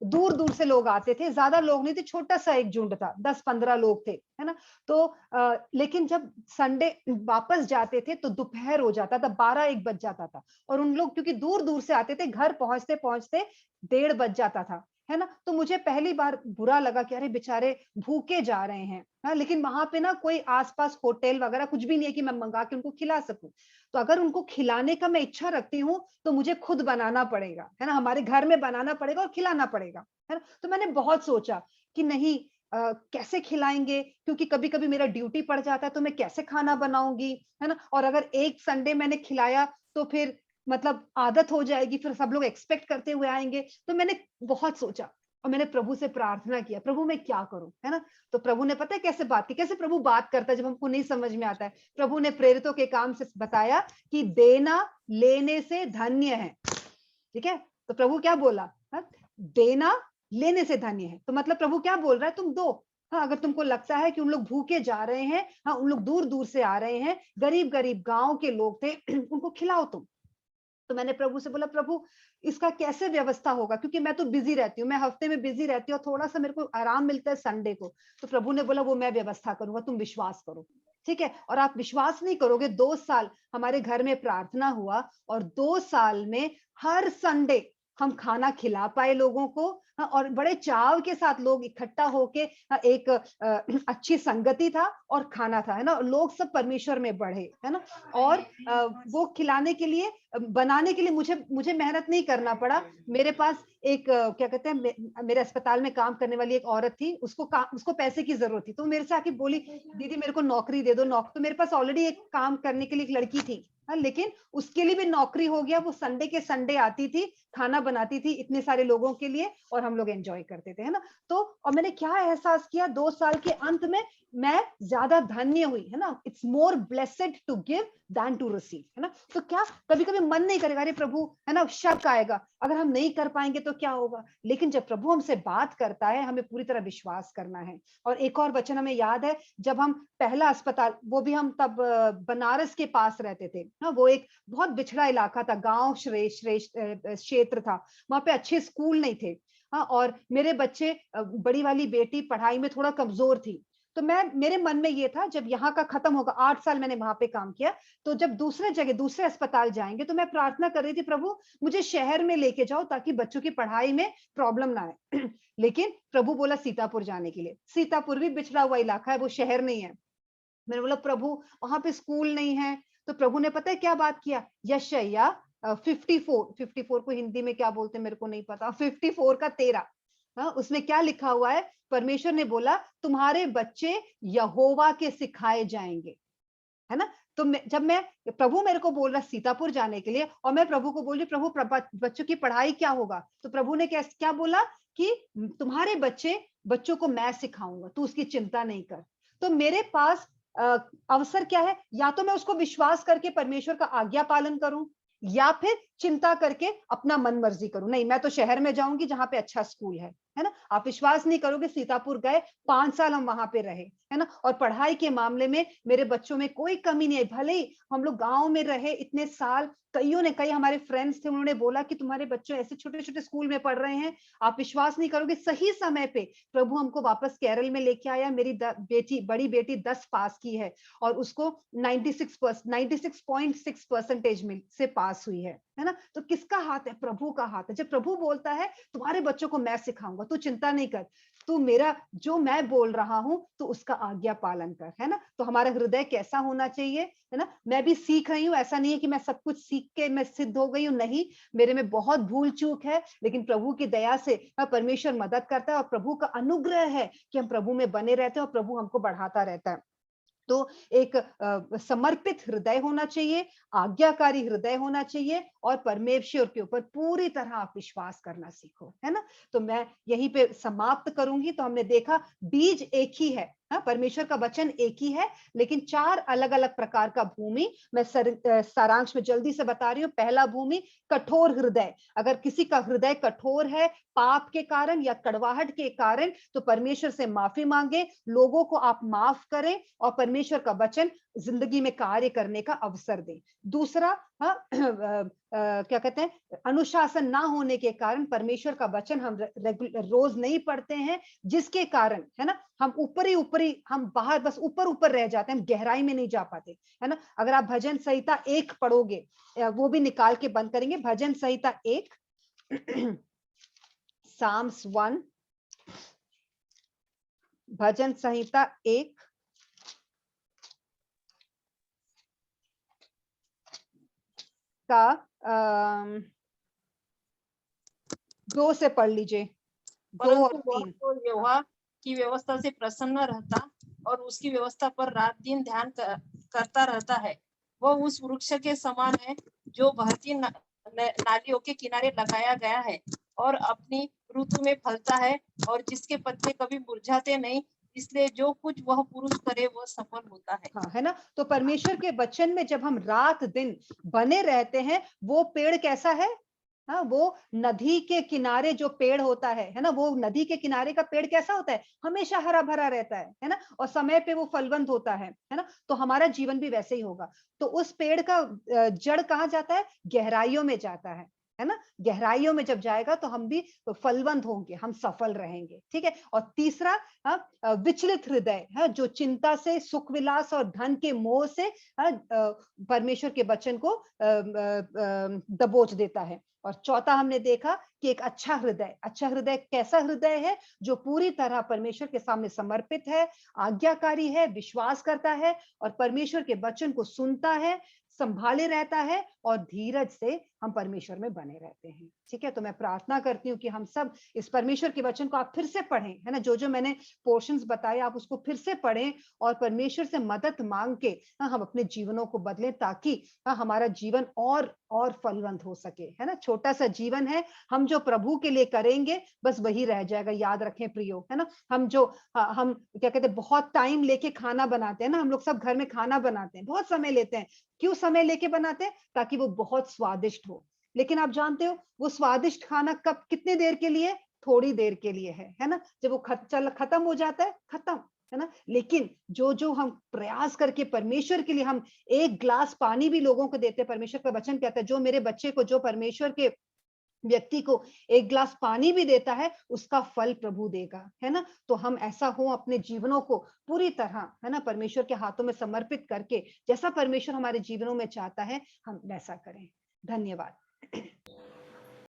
दूर दूर से लोग आते थे, ज्यादा लोग नहीं थे, छोटा सा एक झुंड था, 10-15 लोग थे, है ना। तो लेकिन जब संडे वापस जाते थे तो दोपहर हो जाता था, 12-1 बज जाता था, और उन लोग क्योंकि दूर दूर से आते थे, घर पहुंचते पहुंचते 1:30 बज जाता था, है ना। तो मुझे पहली बार बुरा लगा कि अरे बेचारे भूखे जा रहे हैं, हाँ, लेकिन वहां पे ना कोई आसपास होटल वगैरह कुछ भी नहीं है कि मैं मंगा के उनको खिला सकूं। तो अगर उनको खिलाने का मैं इच्छा रखती हूँ तो मुझे खुद बनाना पड़ेगा, है ना, हमारे घर में बनाना पड़ेगा और खिलाना पड़ेगा, है ना। तो मैंने बहुत सोचा कि नहीं, कैसे खिलाएंगे, क्योंकि कभी कभी मेरा ड्यूटी पड़ जाता है तो मैं कैसे खाना बनाऊंगी, है ना। और अगर एक संडे मैंने खिलाया तो फिर मतलब आदत हो जाएगी, फिर सब लोग एक्सपेक्ट करते हुए आएंगे। तो मैंने बहुत सोचा और मैंने प्रभु से प्रार्थना किया, प्रभु मैं क्या करूं, है ना। तो प्रभु ने, पता है कैसे बात की, कैसे प्रभु बात करता है जब हमको नहीं समझ में आता है। प्रभु ने प्रेरितों के काम से बताया कि देना लेने से धन्य है। ठीक है। तो प्रभु क्या बोला? हाँ? देना लेने से धन्य है। तो मतलब प्रभु क्या बोल रहा है? तुम दो। हाँ, अगर तुमको लगता है कि उन लोग भूखे जा रहे हैं, हाँ, उन लोग दूर दूर से आ रहे हैं, गरीब गरीब गांव के लोग थे, उनको खिलाओ तुम। तो मैंने प्रभु से बोला, प्रभु इसका कैसे व्यवस्था होगा, क्योंकि मैं तो बिजी रहती हूँ, मैं हफ्ते में बिजी रहती हूँ, थोड़ा सा मेरे को आराम मिलता है संडे को। तो प्रभु ने बोला वो मैं व्यवस्था करूंगा, तुम विश्वास करो। ठीक है। और आप विश्वास नहीं करोगे, 2 साल हमारे घर में प्रार्थना हुआ, और 2 साल में हर संडे हम खाना खिला पाए लोगों को, हाँ, और बड़े चाव के साथ लोग इकट्ठा होके, हाँ, एक अच्छी संगति था और खाना था, है ना। लोग सब परमेश्वर में बढ़े, है ना। और वो खिलाने के लिए, बनाने के लिए मुझे मेहनत नहीं करना पड़ा। मेरे पास एक क्या कहते हैं, मेरे अस्पताल में काम करने वाली एक औरत थी, उसको पैसे की जरूरत थी, तो मेरे से आके बोली, दीदी मेरे को नौकरी दे दो। तो मेरे पास ऑलरेडी एक काम करने के लिए एक लड़की थी, हाँ, लेकिन उसके लिए भी नौकरी हो गया। वो संडे के संडे आती थी, खाना बनाती थी इतने सारे लोगों के लिए, और हम लोग एंजॉय करते थे, है ना। तो और मैंने क्या एहसास किया, 2 साल के अंत में मैं ज्यादा धन्य हुई, है ना। It's more blessed to give than to receive, है ना। तो क्या कभी कभी मन नहीं करेगा, अरे प्रभु, है ना, शक आएगा, अगर हम नहीं कर पाएंगे तो क्या होगा। लेकिन जब प्रभु हमसे बात करता है, हमें पूरी तरह विश्वास करना है। और एक और वचन हमें याद है, जब हम पहला अस्पताल, वो भी हम तब बनारस के पास रहते थे, हाँ, वो एक बहुत बिछड़ा इलाका था, गांव श्रेष्ठ क्षेत्र था, वहां पे अच्छे स्कूल नहीं थे, हाँ, और मेरे बच्चे, बड़ी वाली बेटी पढ़ाई में थोड़ा कमजोर थी। तो मेरे मन में ये था, जब यहाँ का खत्म होगा, 8 साल मैंने वहां पे काम किया, तो जब दूसरे जगह दूसरे अस्पताल जाएंगे, तो मैं प्रार्थना कर रही थी, प्रभु मुझे शहर में लेके जाओ ताकि बच्चों की पढ़ाई में प्रॉब्लम ना आए। लेकिन प्रभु बोला सीतापुर जाने के लिए। सीतापुर भी बिछड़ा हुआ इलाका है, वो शहर नहीं है। मैंने बोला प्रभु वहां पे स्कूल नहीं है। तो प्रभु ने पता है क्या बात किया, यशायाह 54 को हिंदी में क्या बोलते हैं मेरे को नहीं पता, 54 का 13, उसमें क्या लिखा हुआ है, परमेश्वर ने बोला तुम्हारे बच्चे यहोवा के सिखाए जाएंगे, है ना। तो जब मैं प्रभु मेरे को बोल रहा सीतापुर जाने के लिए और मैं प्रभु को बोल रही प्रभु बच्चों की पढ़ाई क्या होगा, तो प्रभु ने क्या बोला कि तुम्हारे बच्चों को मैं सिखाऊंगा, तू उसकी चिंता नहीं कर। तो मेरे पास अवसर क्या है, या तो मैं उसको विश्वास करके परमेश्वर का आज्ञा पालन करूं या फिर चिंता करके अपना मन मर्जी करूं। नहीं, मैं तो शहर में जाऊंगी जहां पे अच्छा स्कूल है ना। आप विश्वास नहीं करोगे, सीतापुर गए 5 साल हम वहां पे रहे, है ना, और पढ़ाई के मामले में मेरे बच्चों में कोई कमी नहीं है। भले ही हम लोग गांव में रहे इतने साल, कई हमारे फ्रेंड्स थे, उन्होंने बोला कि तुम्हारे बच्चे ऐसे छोटे छोटे स्कूल में पढ़ रहे हैं। आप विश्वास नहीं करोगे, सही समय पे प्रभु हमको वापस केरल में लेके आया। मेरी बड़ी बेटी 10 पास की है और उसको 96.6% में से पास हुई है ना। तो किसका हाथ है, प्रभु का हाथ है। जब प्रभु बोलता है तुम्हारे बच्चों को मैं सिखाऊंगा, तू चिंता नहीं कर, तू मेरा जो मैं बोल रहा हूं तो उसका आज्ञा पालन कर, है ना। तो हमारा हृदय कैसा होना चाहिए, है ना। मैं भी सीख रही हूँ, ऐसा नहीं है कि मैं सब कुछ सीख के मैं सिद्ध हो गई हूँ, नहीं, मेरे में बहुत भूल चूक है, लेकिन प्रभु की दया से परमेश्वर मदद करता है और प्रभु का अनुग्रह है कि हम प्रभु में बने रहते हैं और प्रभु हमको बढ़ाता रहता है। तो एक समर्पित हृदय होना चाहिए, आज्ञाकारी हृदय होना चाहिए और परमेश्वर के ऊपर पूरी तरह आप विश्वास करना सीखो, है ना। तो मैं यहीं पे समाप्त करूंगी। तो हमने देखा बीज एक ही है, परमेश्वर का वचन एक ही है, लेकिन 4 अलग अलग प्रकार का भूमि। मैं सारांश में जल्दी से बता रही हूँ। पहला भूमि कठोर हृदय। अगर किसी का हृदय कठोर है पाप के कारण या कड़वाहट के कारण, तो परमेश्वर से माफी मांगे, लोगों को आप माफ करें और परमेश्वर का वचन जिंदगी में कार्य करने का अवसर दें। दूसरा, क्या कहते हैं, अनुशासन ना होने के कारण परमेश्वर का वचन हम रोज नहीं पढ़ते हैं, जिसके कारण, है ना, हम ऊपरी हम बाहर बस ऊपर रह जाते हैं, हम गहराई में नहीं जा पाते, है ना। अगर आप भजन संहिता 1 पढ़ोगे, वो भी निकाल के बंद करेंगे, भजन संहिता 1 Psalms 1, भजन संहिता 1 का 2 से पढ़ लीजिए, 2 और परंतु वह 3। तो यहोवा की व्यवस्था से प्रसन्न रहता और उसकी व्यवस्था पर रात दिन ध्यान करता रहता है। वह उस वृक्ष के समान है जो बहती नालियों के किनारे लगाया गया है और अपनी ऋतु में फलता है और जिसके पत्ते कभी मुरझाते नहीं, इसलिए जो कुछ वह पुरुष करे वह सफल होता है। हाँ, है ना। तो परमेश्वर के वचन में जब हम रात दिन बने रहते हैं, वो पेड़ कैसा है, हाँ, वो नदी के किनारे जो पेड़ होता है ना, वो नदी के किनारे का पेड़ कैसा होता है, हमेशा हरा भरा रहता है ना, और समय पे वो फलवंत होता है ना। तो हमारा जीवन भी वैसे ही होगा। तो उस पेड़ का जड़ कहाँ जाता है, गहराइयों में जाता है ना। गहराइयों में जब जाएगा तो हम भी फलवंत होंगे, हम सफल रहेंगे, ठीक है। और तीसरा, विचलित हृदय है, जो चिंता से, सुख विलास और धन के मोह से परमेश्वर के वचन को दबोच देता है। और चौथा हमने देखा कि एक अच्छा हृदय कैसा हृदय है, जो पूरी तरह परमेश्वर के सामने समर्पित है, आज्ञाकारी है, विश्वास करता है और परमेश्वर के वचन को सुनता है, संभाले रहता है और धीरज से हम परमेश्वर में बने रहते हैं, ठीक है। तो मैं प्रार्थना करती हूँ कि हम सब इस परमेश्वर के वचन को आप फिर से पढ़ें, है ना। जो मैंने पोर्शंस बताए आप उसको फिर से पढ़ें और परमेश्वर से मदद मांग के हम अपने जीवनों को बदलें, ताकि हमारा जीवन और फलवंत हो सके, है ना। छोटा सा जीवन है, हम जो प्रभु के लिए करेंगे बस वही रह जाएगा। याद रखें प्रियो, है ना, हम क्या कहते हैं, बहुत टाइम लेके खाना बनाते हैं ना, हम लोग सब घर में खाना बनाते हैं, बहुत समय लेते हैं। क्यों समय लेके बनाते हैं, ताकि वो बहुत स्वादिष्ट हो। लेकिन आप जानते हो वो स्वादिष्ट खाना कब, कितने देर के लिए, थोड़ी देर के लिए है ना। जब वो खत्म हो जाता है, खत्म, है ना। लेकिन जो हम प्रयास करके परमेश्वर के लिए हम 1 गिलास पानी भी लोगों को देते हैं, परमेश्वर का वचन कहता है जो मेरे बच्चे को, जो परमेश्वर के व्यक्ति को 1 गिलास पानी भी देता है, उसका फल प्रभु देगा, है ना। तो हम ऐसा हो अपने जीवनों को पूरी तरह, है ना, परमेश्वर के हाथों में समर्पित करके, जैसा परमेश्वर हमारे जीवनों में चाहता है हम वैसा करें। धन्यवाद।